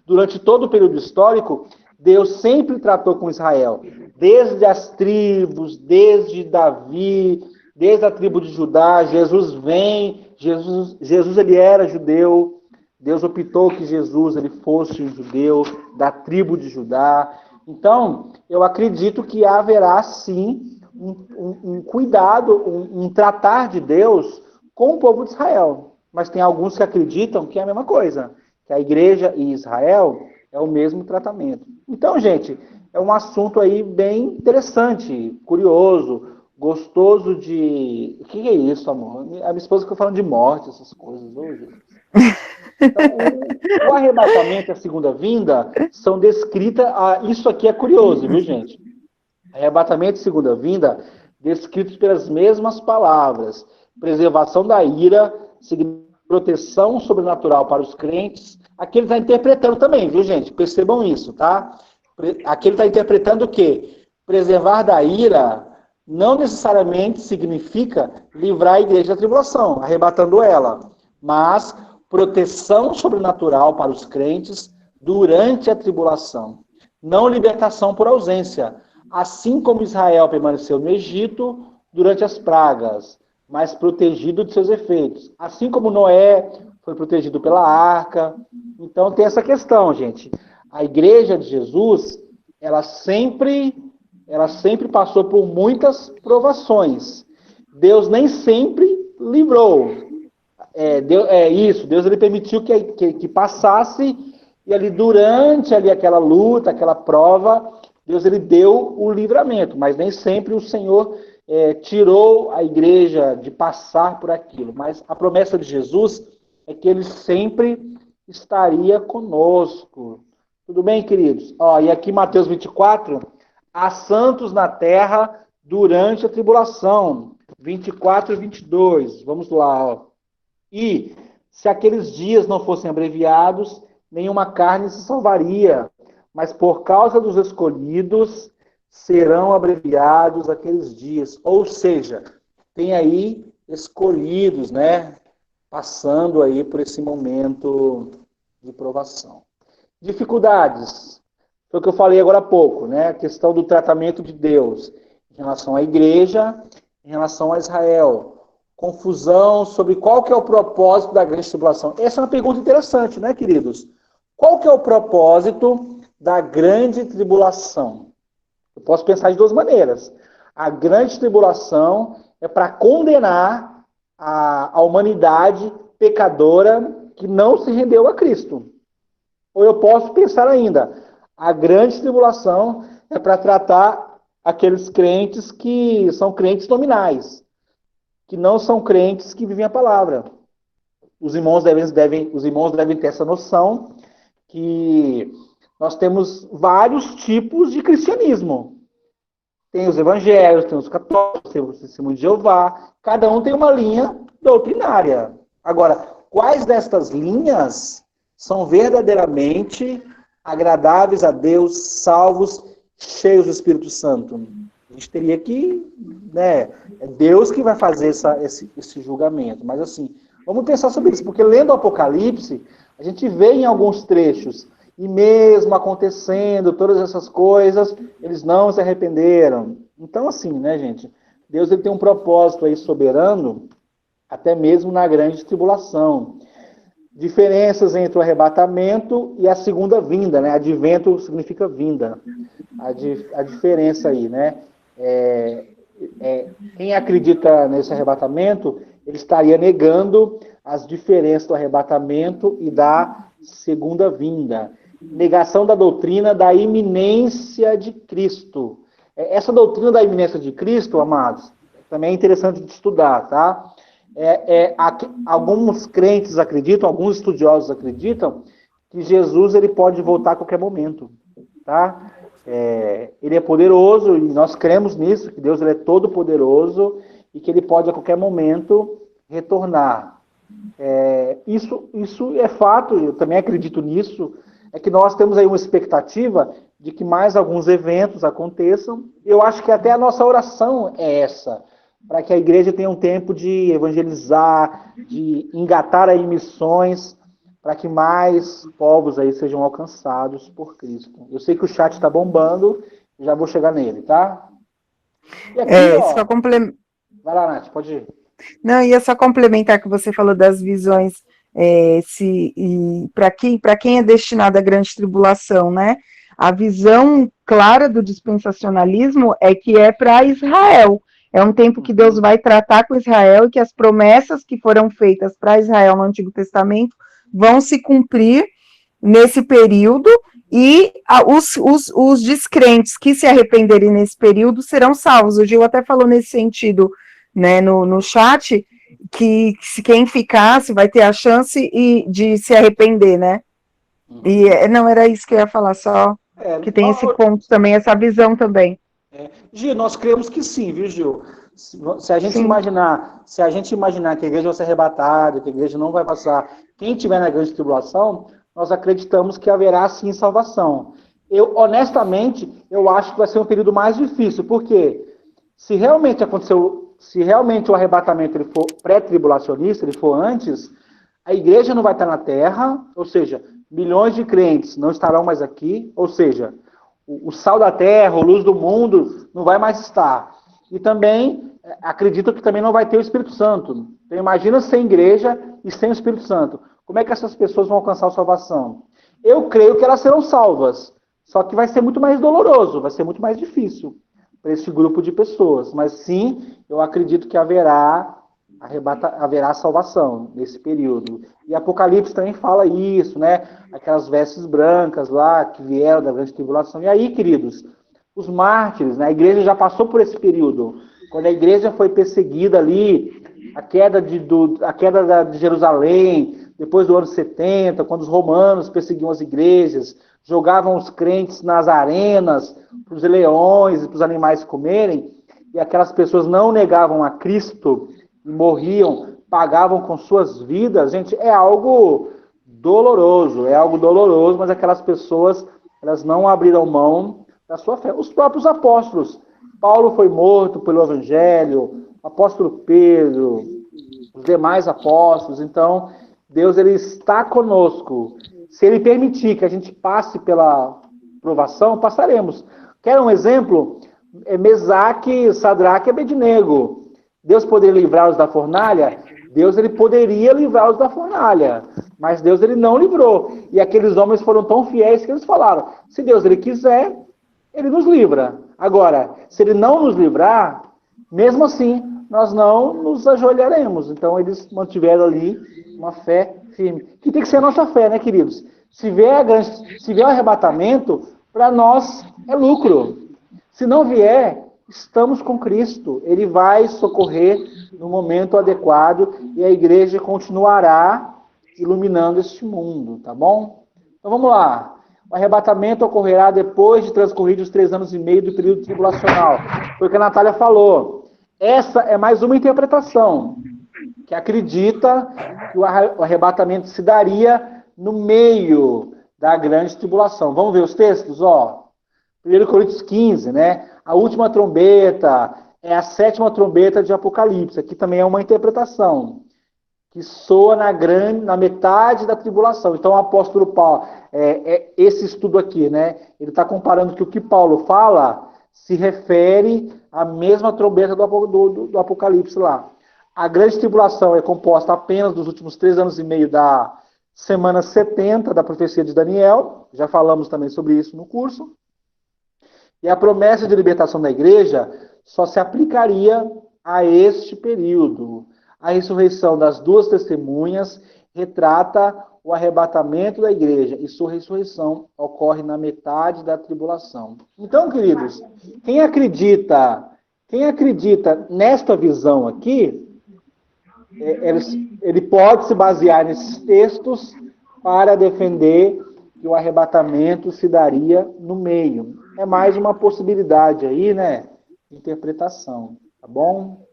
durante todo o período histórico, Deus sempre tratou com Israel. Desde as tribos, desde Davi, desde a tribo de Judá, Jesus vem, Jesus ele era judeu, Deus optou que Jesus ele fosse um judeu da tribo de Judá. Então, eu acredito que haverá sim um cuidado, um tratar de Deus com o povo de Israel. Mas tem alguns que acreditam que é a mesma coisa, que a igreja e Israel é o mesmo tratamento. Então, gente, é um assunto aí bem interessante, curioso, gostoso de... O que é isso, amor? A minha esposa fica falando de morte, essas coisas hoje. Então, o arrebatamento e a segunda vinda são descritas... isso aqui é curioso, viu, gente? Arrebatamento e segunda vinda descritos pelas mesmas palavras. Preservação da ira, proteção sobrenatural para os crentes. Aqui ele está interpretando também, viu, gente? Percebam isso, tá? Aqui ele está interpretando o quê? Preservar da ira não necessariamente significa livrar a igreja da tribulação, arrebatando ela, mas proteção sobrenatural para os crentes durante a tribulação. Não libertação por ausência, assim como Israel permaneceu no Egito durante as pragas, mas protegido de seus efeitos. Assim como Noé foi protegido pela arca. Então tem essa questão, gente. A igreja de Jesus, ela sempre passou por muitas provações. Deus nem sempre livrou. Deus ele permitiu que passasse, e ali durante aquela luta, aquela prova, Deus ele deu o livramento, mas nem sempre o Senhor tirou a igreja de passar por aquilo. Mas a promessa de Jesus é que ele sempre estaria conosco. Tudo bem, queridos? E aqui Mateus 24, há santos na terra durante a tribulação. 24 e 22, vamos lá. E se aqueles dias não fossem abreviados, nenhuma carne se salvaria, mas por causa dos escolhidos serão abreviados aqueles dias. Ou seja, tem aí escolhidos, né? Passando aí por esse momento de provação. Dificuldades. Foi o que eu falei agora há pouco, né? A questão do tratamento de Deus em relação à igreja, em relação a Israel. Confusão sobre qual que é o propósito da grande tribulação. Essa é uma pergunta interessante, né, queridos? Qual que é o propósito da grande tribulação? Eu posso pensar de duas maneiras. A grande tribulação é para condenar a humanidade pecadora que não se rendeu a Cristo. Ou eu posso pensar ainda, a grande tribulação é para tratar aqueles crentes que são crentes nominais, que não são crentes que vivem a palavra. Os irmãos devem ter essa noção que nós temos vários tipos de cristianismo. Tem os evangélicos, tem os católicos, tem os testemunhos de Jeová, cada um tem uma linha doutrinária. Agora, quais destas linhas são verdadeiramente agradáveis a Deus, salvos, cheios do Espírito Santo? A gente teria que, né, é Deus que vai fazer esse julgamento. Mas assim, vamos pensar sobre isso, porque lendo o Apocalipse, a gente vê em alguns trechos, e mesmo acontecendo todas essas coisas, eles não se arrependeram. Então assim, né, gente, Deus ele tem um propósito aí soberano, até mesmo na grande tribulação. Diferenças entre o arrebatamento e a segunda vinda, né? Advento significa vinda. A diferença aí, né? Quem acredita nesse arrebatamento, ele estaria negando as diferenças do arrebatamento e da segunda vinda. Negação da doutrina da iminência de Cristo. Essa doutrina da iminência de Cristo, amados, também é interessante de estudar, tá? Alguns crentes acreditam, alguns estudiosos acreditam que Jesus ele pode voltar a qualquer momento, tá? Ele é poderoso e nós cremos nisso, que Deus ele é todo poderoso e que ele pode a qualquer momento retornar. Isso é fato, eu também acredito nisso, é que nós temos aí uma expectativa de que mais alguns eventos aconteçam. Eu acho que até a nossa oração é essa, para que a igreja tenha um tempo de evangelizar, de engatar aí missões, para que mais povos aí sejam alcançados por Cristo. Eu sei que o chat está bombando, já vou chegar nele, tá? E aqui, só vai lá, Nath, pode ir. Não, ia só complementar que você falou das visões, para quem é destinado à grande tribulação, né? A visão clara do dispensacionalismo é que é para Israel. É um tempo que Deus vai tratar com Israel e que as promessas que foram feitas para Israel no Antigo Testamento vão se cumprir nesse período e os descrentes que se arrependerem nesse período serão salvos. O Gil até falou nesse sentido, né, no chat, que se quem ficasse vai ter a chance de se arrepender, né? E não era isso que eu ia falar, só que tem esse ponto também, essa visão também. Gil, nós cremos que sim, viu, Gil? Se a gente imaginar que a igreja vai ser arrebatada, que a igreja não vai passar, quem estiver na grande tribulação, nós acreditamos que haverá sim salvação. Honestamente, eu acho que vai ser um período mais difícil, porque se realmente o arrebatamento ele for pré-tribulacionista, ele for antes, a igreja não vai estar na terra, ou seja, milhões de crentes não estarão mais aqui, ou seja, o sal da terra, a luz do mundo, não vai mais estar. E também, acredito que também não vai ter o Espírito Santo. Então, imagina sem igreja e sem o Espírito Santo. Como é que essas pessoas vão alcançar a salvação? Eu creio que elas serão salvas, só que vai ser muito mais doloroso, vai ser muito mais difícil para esse grupo de pessoas. Mas sim, eu acredito que haverá salvação nesse período. E Apocalipse também fala isso, né? Aquelas vestes brancas lá que vieram da grande tribulação. E aí, queridos, os mártires, né? A igreja já passou por esse período. Quando a igreja foi perseguida ali, a queda de Jerusalém, depois do ano 70, quando os romanos perseguiam as igrejas, jogavam os crentes nas arenas, para os leões e para os animais comerem, e aquelas pessoas não negavam a Cristo e morriam, pagavam com suas vidas, gente, é algo doloroso, mas aquelas pessoas, elas não abriram mão da sua fé. Os próprios apóstolos, Paulo foi morto pelo Evangelho, o apóstolo Pedro, os demais apóstolos, então, Deus ele está conosco. Se ele permitir que a gente passe pela provação, passaremos. Quer um exemplo? Mesaque, Sadraque e Abednego. Deus poderia livrá-los da fornalha? Deus ele poderia livrá-los da fornalha, mas Deus ele não livrou. E aqueles homens foram tão fiéis que eles falaram, se Deus ele quiser, ele nos livra. Agora, se ele não nos livrar, mesmo assim, nós não nos ajoelharemos. Então, eles mantiveram ali uma fé firme. Que tem que ser a nossa fé, né, queridos? Se vier o arrebatamento, para nós é lucro. Se não vier, estamos com Cristo. Ele vai socorrer no momento adequado e a igreja continuará iluminando este mundo, tá bom? Então vamos lá. O arrebatamento ocorrerá depois de transcorridos 3 anos e meio do período tribulacional. Foi o que a Natália falou. Essa é mais uma interpretação, que acredita que o arrebatamento se daria no meio da grande tribulação. Vamos ver os textos? 1 Coríntios 15, né? A última trombeta é a 7ª trombeta de Apocalipse. Aqui também é uma interpretação que soa na metade da tribulação. Então o apóstolo Paulo, esse estudo aqui, né? Ele está comparando que o que Paulo fala se refere à mesma trombeta do Apocalipse lá. A grande tribulação é composta apenas dos últimos 3 anos e meio da semana 70 da profecia de Daniel. Já falamos também sobre isso no curso. E a promessa de libertação da igreja só se aplicaria a este período. A ressurreição das 2 testemunhas retrata o arrebatamento da igreja e sua ressurreição ocorre na metade da tribulação. Então, queridos, quem acredita nesta visão aqui, ele pode se basear nesses textos para defender que o arrebatamento se daria no meio. É mais uma possibilidade aí, né? Interpretação, tá bom?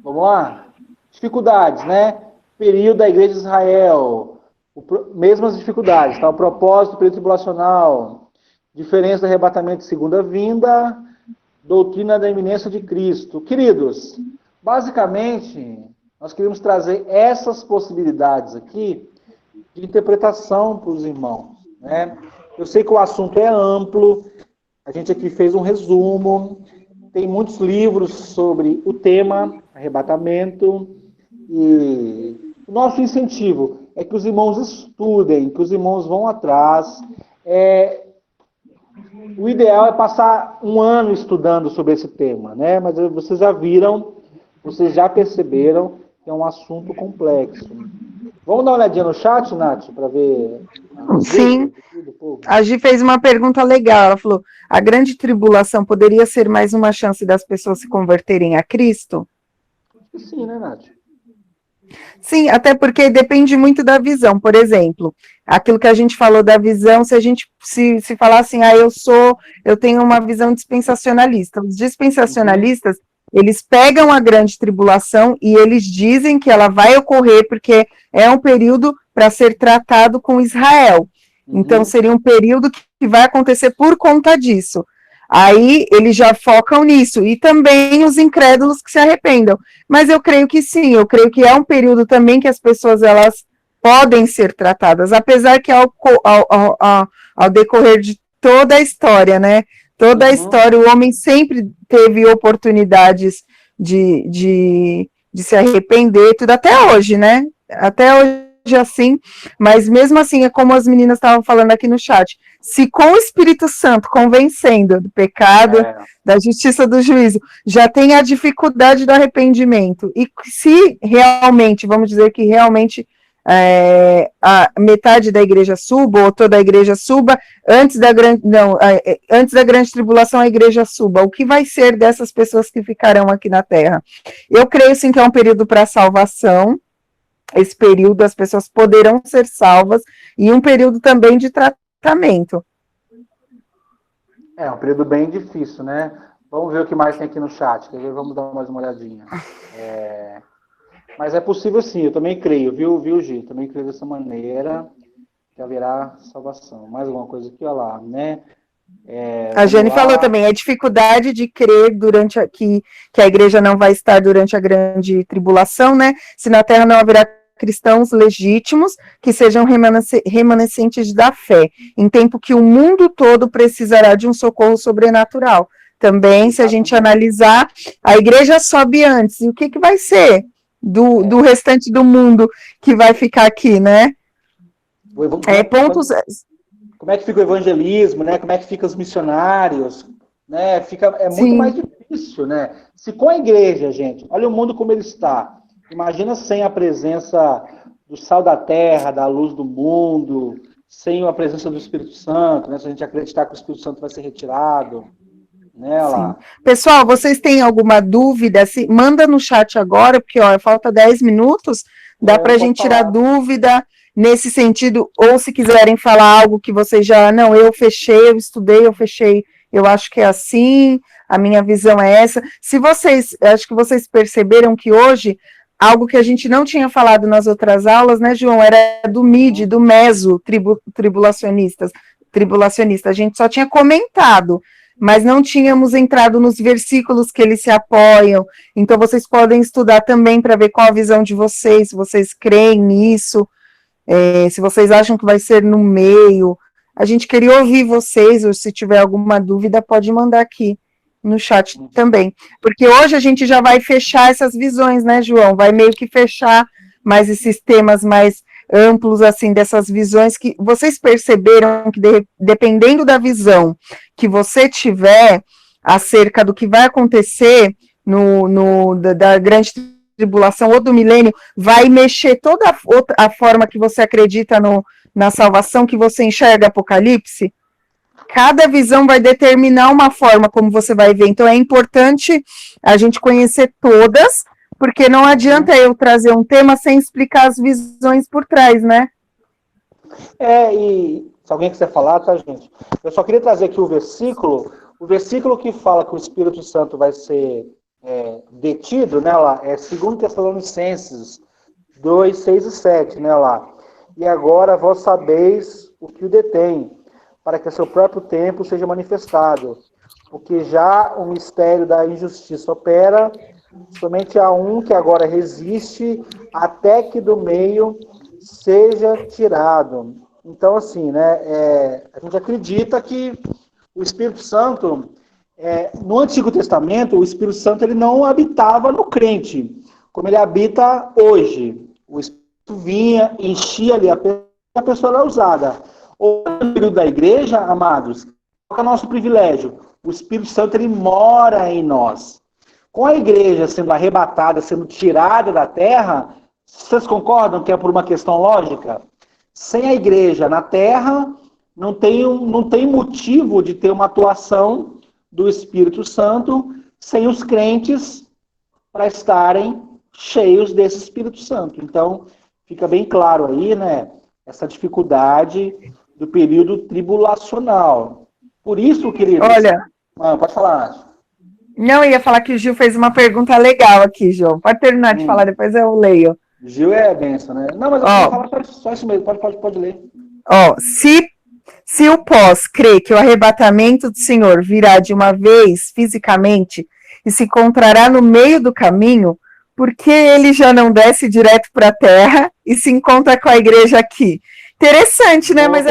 Vamos lá? Dificuldades, né? Período da Igreja de Israel. Mesmas dificuldades, tá? O propósito do período tribulacional. Diferença do arrebatamento de segunda vinda. Doutrina da iminência de Cristo. Queridos, basicamente, nós queremos trazer essas possibilidades aqui de interpretação para os irmãos, né? Eu sei que o assunto é amplo, a gente aqui fez um resumo, tem muitos livros sobre o tema, arrebatamento, e o nosso incentivo é que os irmãos estudem, que os irmãos vão atrás. O ideal é passar um ano estudando sobre esse tema, né? Mas vocês já viram, vocês já perceberam que é um assunto complexo. Vamos dar uma olhadinha no chat, Nath, para ver... Sim, a Gi fez uma pergunta legal, ela falou, a grande tribulação poderia ser mais uma chance das pessoas se converterem a Cristo? Sim, né, Nath? Sim, até porque depende muito da visão, por exemplo, aquilo que a gente falou da visão, se a gente se falar assim, eu tenho uma visão dispensacionalista, os dispensacionalistas, eles pegam a grande tribulação e eles dizem que ela vai ocorrer porque é um período para ser tratado com Israel. Então, seria um período que vai acontecer por conta disso. Aí, eles já focam nisso. E também os incrédulos que se arrependam. Mas eu creio que sim, eu creio que é um período também que as pessoas, elas podem ser tratadas. Apesar que ao decorrer de toda a história, né? Toda a história, o homem sempre teve oportunidades de se arrepender, tudo até hoje, né? Até hoje assim, mas mesmo assim, é como as meninas estavam falando aqui no chat, se com o Espírito Santo convencendo do pecado, da justiça, do juízo, já tem a dificuldade do arrependimento, e se realmente, vamos dizer que realmente a metade da igreja suba, ou toda a igreja suba, antes da grande tribulação a igreja suba, o que vai ser dessas pessoas que ficarão aqui na terra? Eu creio sim que é um período para salvação, esse período as pessoas poderão ser salvas, e um período também de tratamento. É um período bem difícil, né? Vamos ver o que mais tem aqui no chat, vamos dar mais uma olhadinha. Mas é possível sim, eu também creio, viu, Gi? Também creio dessa maneira que haverá salvação. Mais alguma coisa aqui, olha lá, né? A Jane falou também, a dificuldade de crer que a igreja não vai estar durante a grande tribulação, né? Se na terra não haverá cristãos legítimos que sejam remanescentes da fé, em tempo que o mundo todo precisará de um socorro sobrenatural. Também, se a gente analisar, a igreja sobe antes, e o que vai ser do restante do mundo que vai ficar aqui, né? Como é que fica o evangelismo, né? Como é que ficam os missionários, né? Muito mais difícil, né? Se com a igreja, gente, olha o mundo como ele está. Imagina sem a presença do sal da terra, da luz do mundo, sem a presença do Espírito Santo, né? Se a gente acreditar que o Espírito Santo vai ser retirado. né? Lá. Pessoal, vocês têm alguma dúvida? Manda no chat agora, porque ó, falta 10 minutos, dá para a gente tirar dúvida nesse sentido, ou se quiserem falar algo que vocês já, não, eu fechei, eu estudei, eu fechei, eu acho que é assim, a minha visão é essa. Se vocês, acho que vocês perceberam que hoje, algo que a gente não tinha falado nas outras aulas, né, João, era do MID, do meso tribulacionista, a gente só tinha comentado, mas não tínhamos entrado nos versículos que eles se apoiam, então vocês podem estudar também para ver qual a visão de vocês, se vocês creem nisso, se vocês acham que vai ser no meio. A gente queria ouvir vocês, ou se tiver alguma dúvida, pode mandar aqui no chat também, porque hoje a gente já vai fechar essas visões, né, João? Vai meio que fechar mais esses temas mais amplos, assim, dessas visões que vocês perceberam que dependendo da visão que você tiver acerca do que vai acontecer da grande tribulação ou do milênio, vai mexer toda a forma que você acredita na salvação, que você enxerga Apocalipse. Cada visão vai determinar uma forma como você vai ver. Então, é importante a gente conhecer todas, porque não adianta eu trazer um tema sem explicar as visões por trás, né? E se alguém quiser falar, tá, gente? Eu só queria trazer aqui o versículo que fala que o Espírito Santo vai ser detido, né, lá, é 2 Tessalonicenses 2, 6 e 7, né, lá. E agora vós sabeis o que o detém, para que a seu próprio tempo seja manifestado, porque já o mistério da injustiça opera, somente há um que agora resiste, até que do meio seja tirado. Então, assim, né, a gente acredita que o Espírito Santo, no Antigo Testamento, o Espírito Santo ele não habitava no crente, como ele habita hoje. O Espírito vinha, enchia ali a pessoa era usada. Ou no período da igreja, amados, qual é o nosso privilégio? O Espírito Santo ele mora em nós. Com a igreja sendo arrebatada, sendo tirada da terra, vocês concordam que é por uma questão lógica? Sem a igreja na terra, não tem motivo de ter uma atuação do Espírito Santo sem os crentes para estarem cheios desse Espírito Santo. Então, fica bem claro aí, né, essa dificuldade do período tribulacional. Por isso, queridos... Olha... pode falar, Não, eu ia falar que o Gil fez uma pergunta legal aqui, João. Pode terminar de falar, depois eu leio. Gil é benção, né? Não, mas eu vou falar só isso mesmo. Pode ler. Se o pós crê que o arrebatamento do Senhor virá de uma vez fisicamente e se encontrará no meio do caminho, por que ele já não desce direto para a terra e se encontra com a igreja aqui? Interessante, né? Mas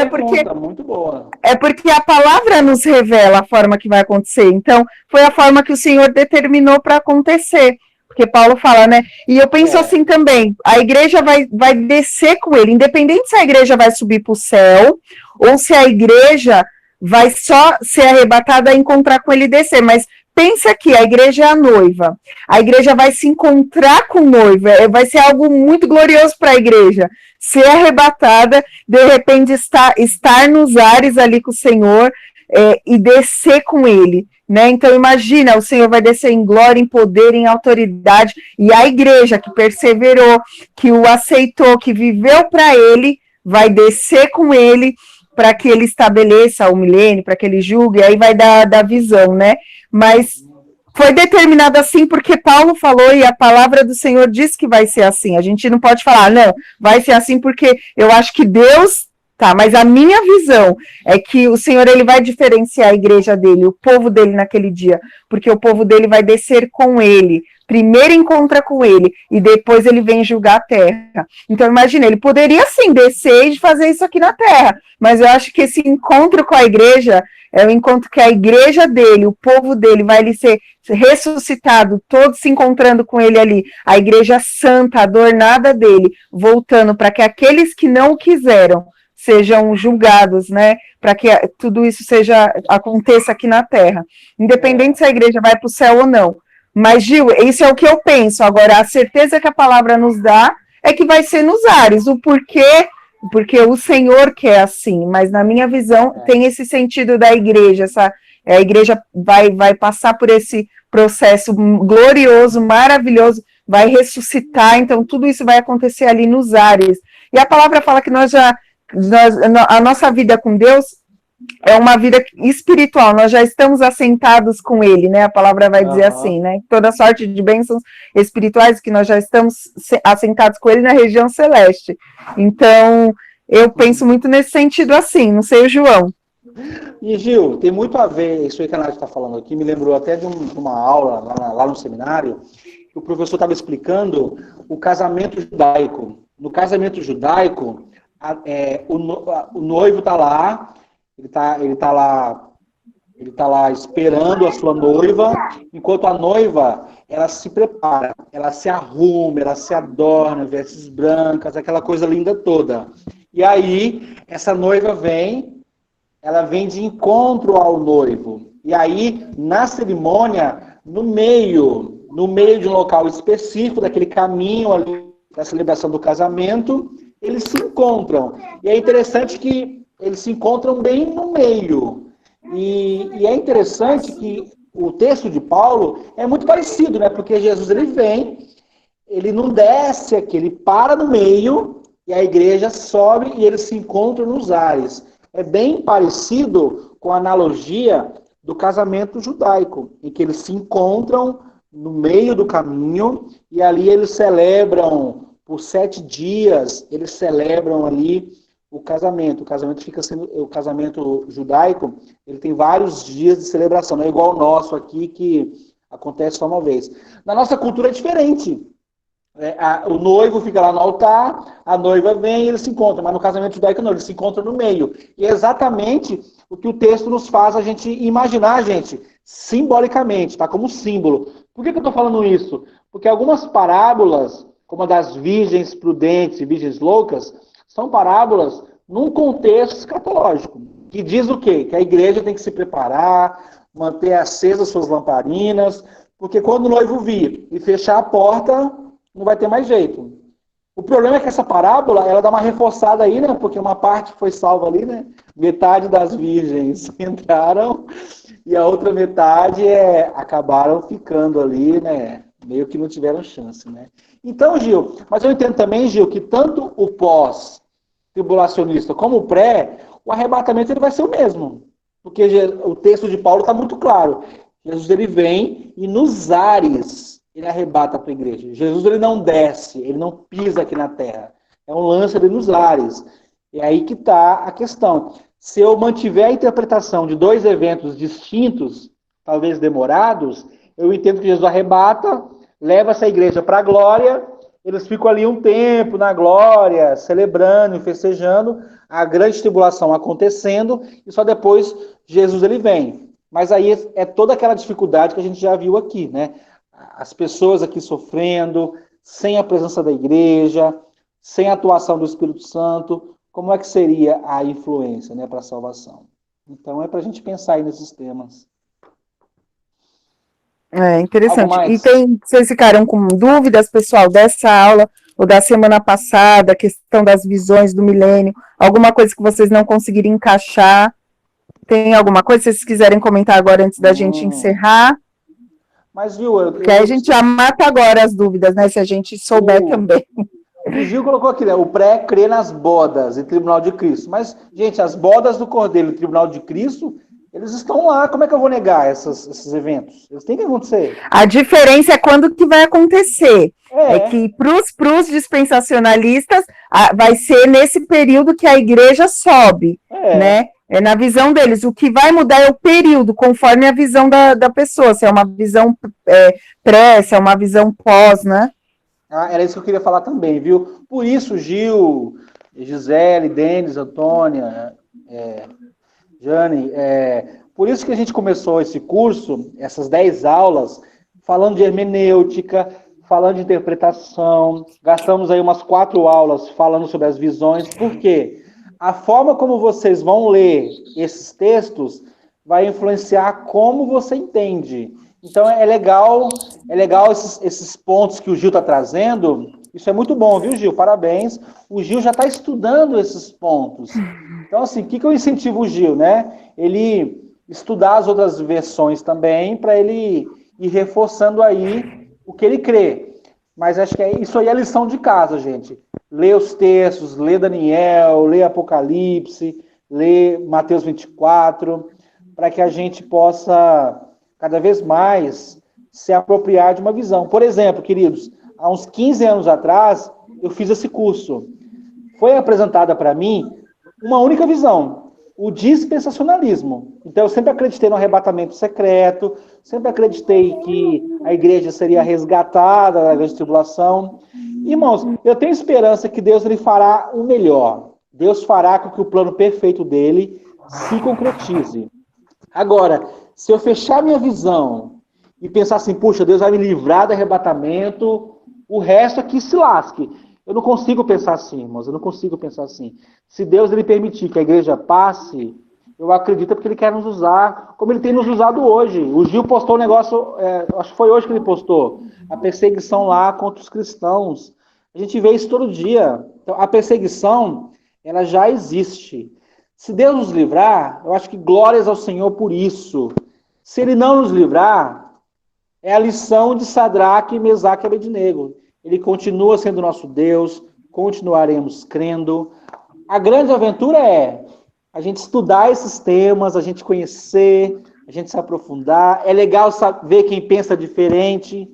muito boa. É porque a palavra nos revela a forma que vai acontecer. Então, foi a forma que o Senhor determinou para acontecer. Porque Paulo fala, né? E eu penso assim também, a igreja vai descer com ele, independente se a igreja vai subir para o céu, ou se a igreja vai só ser arrebatada e encontrar com ele e descer. Mas pensa que a igreja é a noiva. A igreja vai se encontrar com o noivo. Vai ser algo muito glorioso para a igreja. Ser arrebatada, de repente estar nos ares ali com o Senhor e descer com ele. Né? Então imagina, o Senhor vai descer em glória, em poder, em autoridade, e a igreja que perseverou, que o aceitou, que viveu para ele, vai descer com ele para que ele estabeleça o milênio, para que ele julgue, aí vai dar visão, né? Mas foi determinado assim porque Paulo falou e a palavra do Senhor diz que vai ser assim. A gente não pode falar, não, vai ser assim porque eu acho que Deus... Tá, mas a minha visão é que o Senhor ele vai diferenciar a igreja dele, o povo dele naquele dia, porque o povo dele vai descer com ele, primeiro encontra com ele, e depois ele vem julgar a terra. Então imagina, ele poderia sim descer e fazer isso aqui na terra, mas eu acho que esse encontro com a igreja é o encontro que a igreja dele, o povo dele vai ali ser ressuscitado, todos se encontrando com ele ali, a igreja santa, adornada dele, voltando para que aqueles que não o quiseram sejam julgados, né, para que tudo isso aconteça aqui na Terra, independente se a igreja vai para o céu ou não. Mas, Gil, isso é o que eu penso. Agora, a certeza que a palavra nos dá é que vai ser nos ares. O porquê, porque o Senhor quer assim, mas na minha visão tem esse sentido da igreja, a igreja vai passar por esse processo glorioso, maravilhoso, vai ressuscitar, então tudo isso vai acontecer ali nos ares. E a palavra fala que a nossa vida com Deus é uma vida espiritual, nós já estamos assentados com Ele, né? A palavra vai dizer assim, né? Toda sorte de bênçãos espirituais, que nós já estamos assentados com Ele na região celeste. Então, eu penso muito nesse sentido assim, não sei o João. E, Gil, tem muito a ver, isso aí que a Nath está falando aqui, me lembrou até de uma aula lá no seminário, que o professor estava explicando o casamento judaico. No casamento judaico, o noivo está lá, ele tá lá esperando a sua noiva, enquanto a noiva, ela se prepara, ela se arruma, ela se adorna, vestes brancas, aquela coisa linda toda. E aí, essa noiva ela vem de encontro ao noivo. E aí, na cerimônia, no meio de um local específico, daquele caminho ali, da celebração do casamento, eles se encontram. E é interessante que eles se encontram bem no meio. E é interessante que o texto de Paulo é muito parecido, né? Porque Jesus, ele vem, ele não desce aqui, ele para no meio, e a igreja sobe e eles se encontram nos ares. É bem parecido com a analogia do casamento judaico, em que eles se encontram no meio do caminho, e ali eles celebram, por 7 dias, eles celebram ali o casamento. O casamento fica sendo, o casamento judaico, ele tem vários dias de celebração, não é igual o nosso aqui, que acontece só uma vez. Na nossa cultura é diferente. O noivo fica lá no altar, a noiva vem e eles se encontram, mas no casamento judaico não, eles se encontram no meio. E é exatamente o que o texto nos faz a gente imaginar, gente, simbolicamente, tá? Como símbolo. Por que eu estou falando isso? Porque algumas parábolas, como a das virgens prudentes e virgens loucas, são parábolas num contexto escatológico, que diz o quê? Que a igreja tem que se preparar, manter acesas suas lamparinas, porque quando o noivo vir e fechar a porta, não vai ter mais jeito. O problema é que essa parábola, ela dá uma reforçada aí, né? Porque uma parte foi salva ali, né? Metade das virgens entraram e a outra metade acabaram ficando ali, né? Meio que não tiveram chance, né? Então, Gil, mas eu entendo também, Gil, que tanto o pós-tribulacionista como o pré, o arrebatamento ele vai ser o mesmo. Porque o texto de Paulo está muito claro. Jesus ele vem e nos ares ele arrebata a tua igreja. Jesus ele não desce, ele não pisa aqui na terra. É um lance ali nos ares. É aí que está a questão. Se eu mantiver a interpretação de 2 eventos distintos, talvez demorados, eu entendo que Jesus arrebata, leva essa igreja para a glória, eles ficam ali um tempo na glória, celebrando, festejando, a grande tribulação acontecendo, e só depois Jesus ele vem. Mas aí é toda aquela dificuldade que a gente já viu aqui, né? As pessoas aqui sofrendo, sem a presença da igreja, sem a atuação do Espírito Santo, como é que seria a influência, né, para a salvação? Então é para a gente pensar aí nesses temas. É interessante. E vocês ficaram com dúvidas, pessoal, dessa aula ou da semana passada, a questão das visões do milênio, alguma coisa que vocês não conseguiram encaixar? Tem alguma coisa que vocês quiserem comentar agora antes da gente encerrar? Mas, viu, porque aí a gente já mata agora as dúvidas, né? Se a gente souber também. O Gil colocou aqui, né? O pré crê nas bodas e tribunal de Cristo. Mas, gente, as bodas do Cordeiro e o tribunal de Cristo, eles estão lá. Como é que eu vou negar esses eventos? Eles têm que acontecer. A diferença é quando que vai acontecer. É que para os dispensacionalistas vai ser nesse período que a igreja sobe, né? É na visão deles. O que vai mudar é o período, conforme a visão da pessoa. Se é uma visão pré, se é uma visão pós, né? Era isso que eu queria falar também, viu? Por isso, Gil, Gisele, Denis, Antônia, Jane, por isso que a gente começou esse curso, essas 10 aulas, falando de hermenêutica, falando de interpretação. Gastamos aí umas 4 aulas falando sobre as visões. Por quê? A forma como vocês vão ler esses textos vai influenciar como você entende. Então é legal esses pontos que o Gil está trazendo. Isso é muito bom, viu, Gil? Parabéns. O Gil já está estudando esses pontos. Então, assim, o que eu incentivo o Gil, né? Ele estudar as outras versões também, para ele ir reforçando aí o que ele crê. Mas acho que isso aí é lição de casa, gente. Lê os textos, lê Daniel, lê Apocalipse, lê Mateus 24, para que a gente possa, cada vez mais, se apropriar de uma visão. Por exemplo, queridos, há uns 15 anos atrás, eu fiz esse curso. Foi apresentada para mim uma única visão, o dispensacionalismo. Então, eu sempre acreditei no arrebatamento secreto, sempre acreditei que a igreja seria resgatada da grande tribulação. Irmãos, eu tenho esperança que Deus ele fará o melhor. Deus fará com que o plano perfeito dele se concretize. Agora, se eu fechar minha visão e pensar assim, puxa, Deus vai me livrar do arrebatamento, o resto aqui se lasque. Eu não consigo pensar assim, irmãos, eu não consigo pensar assim. Se Deus ele permitir que a igreja passe, eu acredito porque ele quer nos usar, como ele tem nos usado hoje. O Gil postou um negócio, acho que foi hoje que ele postou, a perseguição lá contra os cristãos. A gente vê isso todo dia. Então, a perseguição, ela já existe. Se Deus nos livrar, eu acho que glórias ao Senhor por isso. Se ele não nos livrar, é a lição de Sadraque, Mesaque e Abednego. Ele continua sendo nosso Deus, continuaremos crendo. A grande aventura é a gente estudar esses temas, a gente conhecer, a gente se aprofundar. É legal ver quem pensa diferente,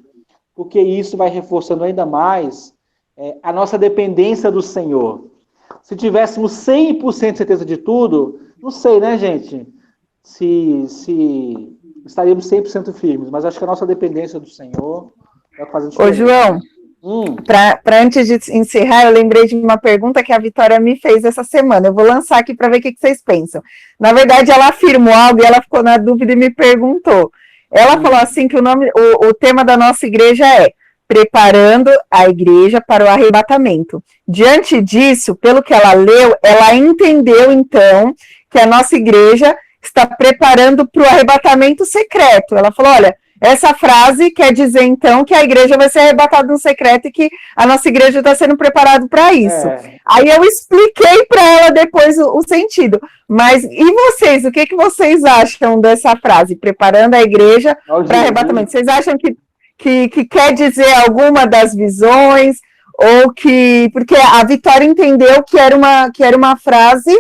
porque isso vai reforçando ainda mais a nossa dependência do Senhor. Se tivéssemos 100% de certeza de tudo, não sei, né, gente? Se estaríamos 100% firmes, mas acho que a nossa dependência do Senhor é fazendo diferença. Ô, João, para antes de encerrar, eu lembrei de uma pergunta que a Vitória me fez essa semana. Eu vou lançar aqui para ver o que vocês pensam. Na verdade, ela afirmou algo e ela ficou na dúvida e me perguntou. Ela falou assim que o tema da nossa igreja é preparando a igreja para o arrebatamento. Diante disso, pelo que ela leu, ela entendeu, então, que a nossa igreja está preparando para o arrebatamento secreto. Ela falou, olha, essa frase quer dizer, então, que a igreja vai ser arrebatada no secreto e que a nossa igreja está sendo preparada para isso. Aí eu expliquei para ela depois o sentido. Mas e vocês? O que vocês acham dessa frase? Preparando a igreja para arrebatamento. Vocês acham que quer dizer alguma das visões? Ou que... Porque a Vitória entendeu que era uma frase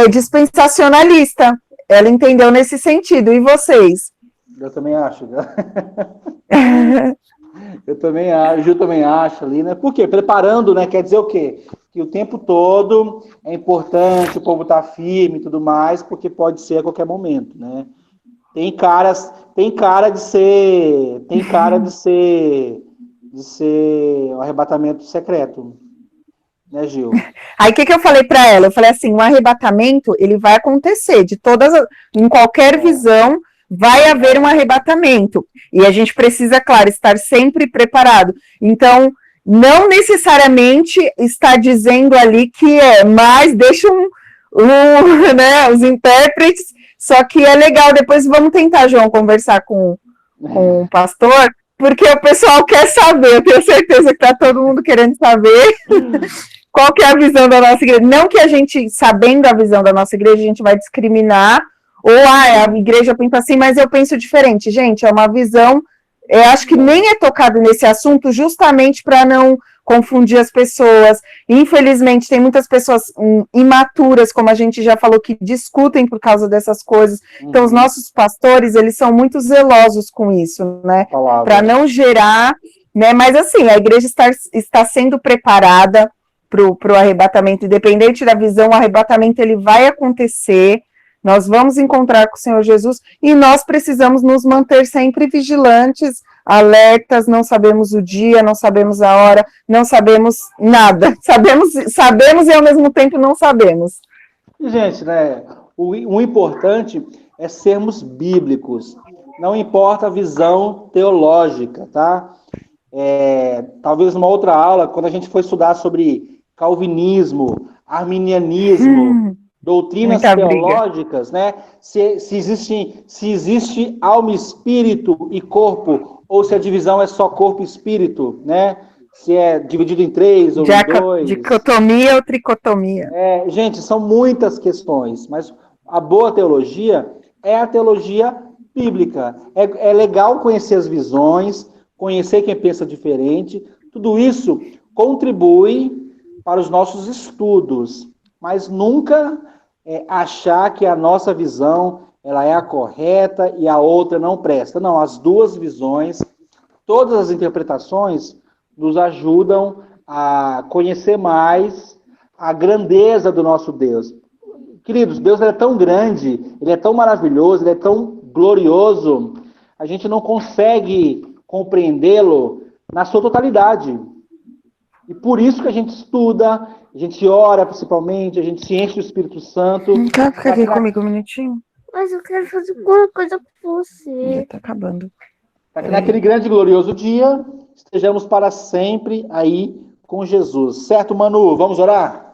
dispensacionalista. Ela entendeu nesse sentido. E vocês? Eu também acho. Eu também acho, o Gil também acha ali, né? Por quê? Preparando, né? Quer dizer o quê? Que o tempo todo é importante, o povo tá firme e tudo mais, porque pode ser a qualquer momento, né? Tem cara de ser um arrebatamento secreto, né, Gil? Aí o que eu falei para ela? Eu falei assim, o arrebatamento, ele vai acontecer em qualquer visão, vai haver um arrebatamento. E a gente precisa, claro, estar sempre preparado. Então, não necessariamente está dizendo ali que mas deixa né, os intérpretes, só que é legal. Depois vamos tentar, João, conversar com o pastor, porque o pessoal quer saber. Eu tenho certeza que está todo mundo querendo saber qual que é a visão da nossa igreja. Não que a gente, sabendo a visão da nossa igreja, a gente vai discriminar, ou a igreja pensa assim, mas eu penso diferente. Gente, é uma visão, eu acho que nem é tocado nesse assunto justamente para não confundir as pessoas. Infelizmente, tem muitas pessoas imaturas, como a gente já falou, que discutem por causa dessas coisas. Então, os nossos pastores, eles são muito zelosos com isso, né? Para não gerar, né? Mas assim, a igreja está sendo preparada para o arrebatamento, independente da visão, o arrebatamento ele vai acontecer. Nós vamos encontrar com o Senhor Jesus e nós precisamos nos manter sempre vigilantes, alertas, não sabemos o dia, não sabemos a hora, não sabemos nada. Sabemos e ao mesmo tempo não sabemos. Gente, né, o importante é sermos bíblicos. Não importa a visão teológica, tá? Talvez numa outra aula, quando a gente for estudar sobre calvinismo, arminianismo, doutrinas teológicas, né? Se existe alma, espírito e corpo, ou se a divisão é só corpo e espírito, né? Se é dividido em 3 ou em 2. Dicotomia ou tricotomia. Gente, são muitas questões, mas a boa teologia, é a teologia bíblica. É legal conhecer as visões, conhecer quem pensa diferente. Tudo isso contribui para os nossos estudos, mas nunca achar que a nossa visão ela é a correta e a outra não presta. Não, as duas visões, todas as interpretações nos ajudam a conhecer mais a grandeza do nosso Deus. Queridos, Deus é tão grande, Ele é tão maravilhoso, Ele é tão glorioso, a gente não consegue compreendê-lo na sua totalidade. E por isso que a gente estuda, a gente ora principalmente, a gente se enche do Espírito Santo. Quer ficar aqui comigo um minutinho? Mas eu quero fazer alguma coisa com você. Já tá acabando. Para que naquele grande e glorioso dia, estejamos para sempre aí com Jesus. Certo, Manu? Vamos orar?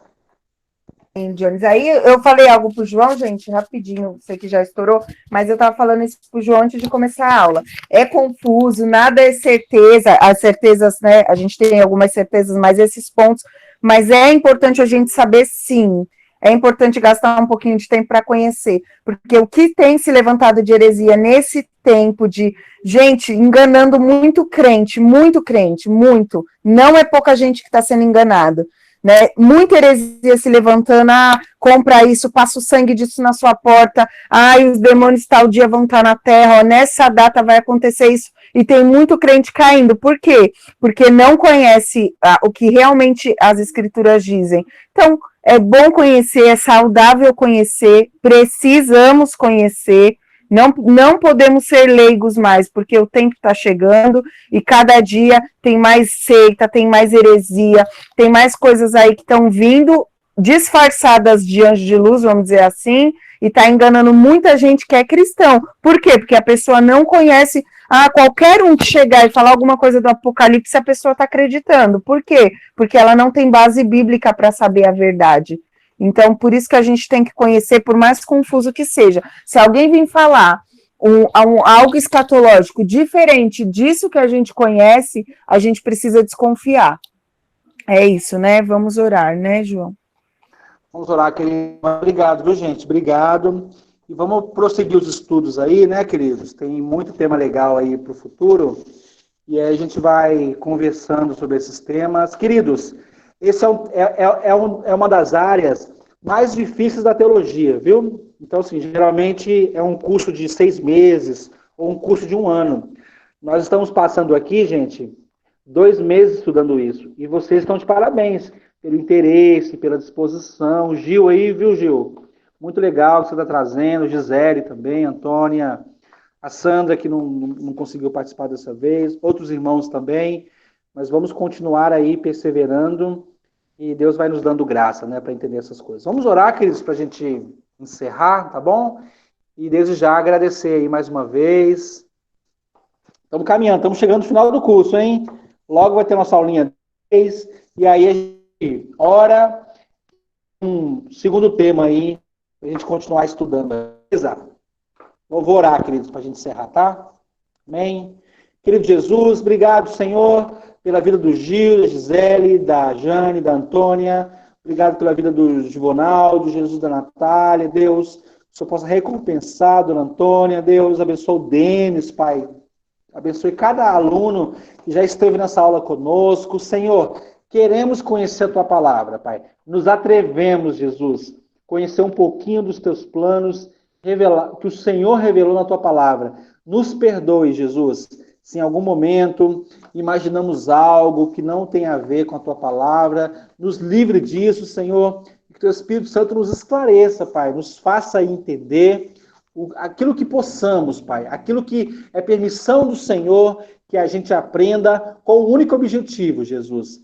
Jones. Aí eu falei algo pro João, gente, rapidinho, sei que já estourou, mas eu tava falando isso pro João antes de começar a aula. É confuso, nada é certeza, as certezas, né, a gente tem algumas certezas, mas esses pontos, mas é importante a gente saber, sim, é importante gastar um pouquinho de tempo para conhecer, porque o que tem se levantado de heresia nesse tempo de gente enganando muito, não é pouca gente que está sendo enganado, né? Muita heresia se levantando, compra isso, passa o sangue disso na sua porta, os demônios tal dia vão estar na terra, nessa data vai acontecer isso, e tem muito crente caindo. Por quê? Porque não conhece o que realmente as escrituras dizem. Então, é bom conhecer, é saudável conhecer, precisamos conhecer, não podemos ser leigos mais, porque o tempo está chegando e cada dia tem mais seita, tem mais heresia, tem mais coisas aí que estão vindo disfarçadas de anjo de luz, vamos dizer assim, e está enganando muita gente que é cristão. Por quê? Porque a pessoa não conhece, qualquer um que chegar e falar alguma coisa do Apocalipse, a pessoa está acreditando. Por quê? Porque ela não tem base bíblica para saber a verdade. Então, por isso que a gente tem que conhecer, por mais confuso que seja. Se alguém vir falar algo escatológico diferente disso que a gente conhece, a gente precisa desconfiar. É isso, né? Vamos orar, né, João? Vamos orar, querido. Obrigado, viu, gente? Obrigado. E vamos prosseguir os estudos aí, né, queridos? Tem muito tema legal aí para o futuro. E aí a gente vai conversando sobre esses temas. Queridos, esse é uma das áreas mais difíceis da teologia, viu? Então, assim, geralmente é um curso de 6 meses ou um curso de 1 ano. Nós estamos passando aqui, gente, 2 meses estudando isso. E vocês estão de parabéns pelo interesse, pela disposição. O Gil aí, viu, Gil? Muito legal que você está trazendo. Gisele também, Antônia, a Sandra, que não conseguiu participar dessa vez. Outros irmãos também. Mas vamos continuar aí perseverando e Deus vai nos dando graça, né, para entender essas coisas. Vamos orar, queridos, para a gente encerrar, tá bom? E desde já agradecer aí mais uma vez. Estamos caminhando, estamos chegando no final do curso, hein? Logo vai ter nossa aulinha 10, e aí a gente ora um segundo tema aí, para a gente continuar estudando. Beleza? Eu vou orar, queridos, para a gente encerrar, tá? Amém? Querido Jesus, obrigado, Senhor, pela vida do Gil, da Gisele, da Jane, da Antônia. Obrigado pela vida do Givonaldo, Jesus, da Natália. Deus, que o Senhor possa recompensar a Dona Antônia. Deus, abençoe o Denis, Pai. Abençoe cada aluno que já esteve nessa aula conosco. Senhor, queremos conhecer a Tua palavra, Pai. Nos atrevemos, Jesus, conhecer um pouquinho dos Teus planos, que o Senhor revelou na Tua palavra. Nos perdoe, Jesus, se em algum momento imaginamos algo que não tem a ver com a Tua palavra. Nos livre disso, Senhor, que o Teu Espírito Santo nos esclareça, Pai, nos faça entender aquilo que possamos, Pai, aquilo que é permissão do Senhor, que a gente aprenda com o único objetivo, Jesus,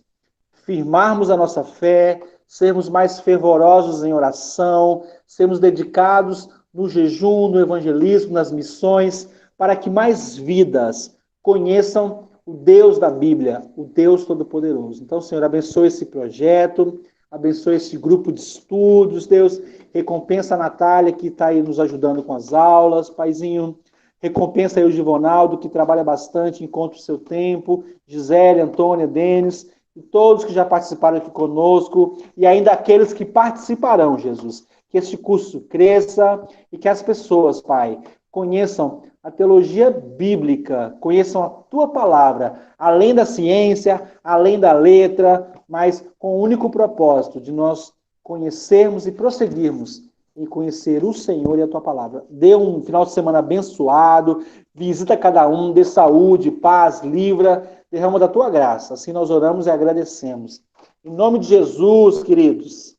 firmarmos a nossa fé, sermos mais fervorosos em oração, sermos dedicados no jejum, no evangelismo, nas missões, para que mais vidas conheçam o Deus da Bíblia, o Deus Todo-Poderoso. Então, Senhor, abençoe esse projeto, abençoe esse grupo de estudos, Deus, recompensa a Natália, que está aí nos ajudando com as aulas, Paizinho, recompensa aí o Givonaldo, que trabalha bastante, encontra o seu tempo, Gisele, Antônia, Denis, e todos que já participaram aqui conosco, e ainda aqueles que participarão, Jesus. que este curso cresça e que as pessoas, Pai, conheçam a teologia bíblica, conheçam a Tua palavra, além da ciência, além da letra, mas com o único propósito de nós conhecermos e prosseguirmos em conhecer o Senhor e a Tua palavra. Dê um final de semana abençoado, visita cada um, dê saúde, paz, livra, derrama da Tua graça. Assim nós oramos e agradecemos. Em nome de Jesus, queridos.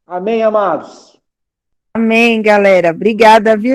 Amém, amados. Amém, galera. Obrigada, viu?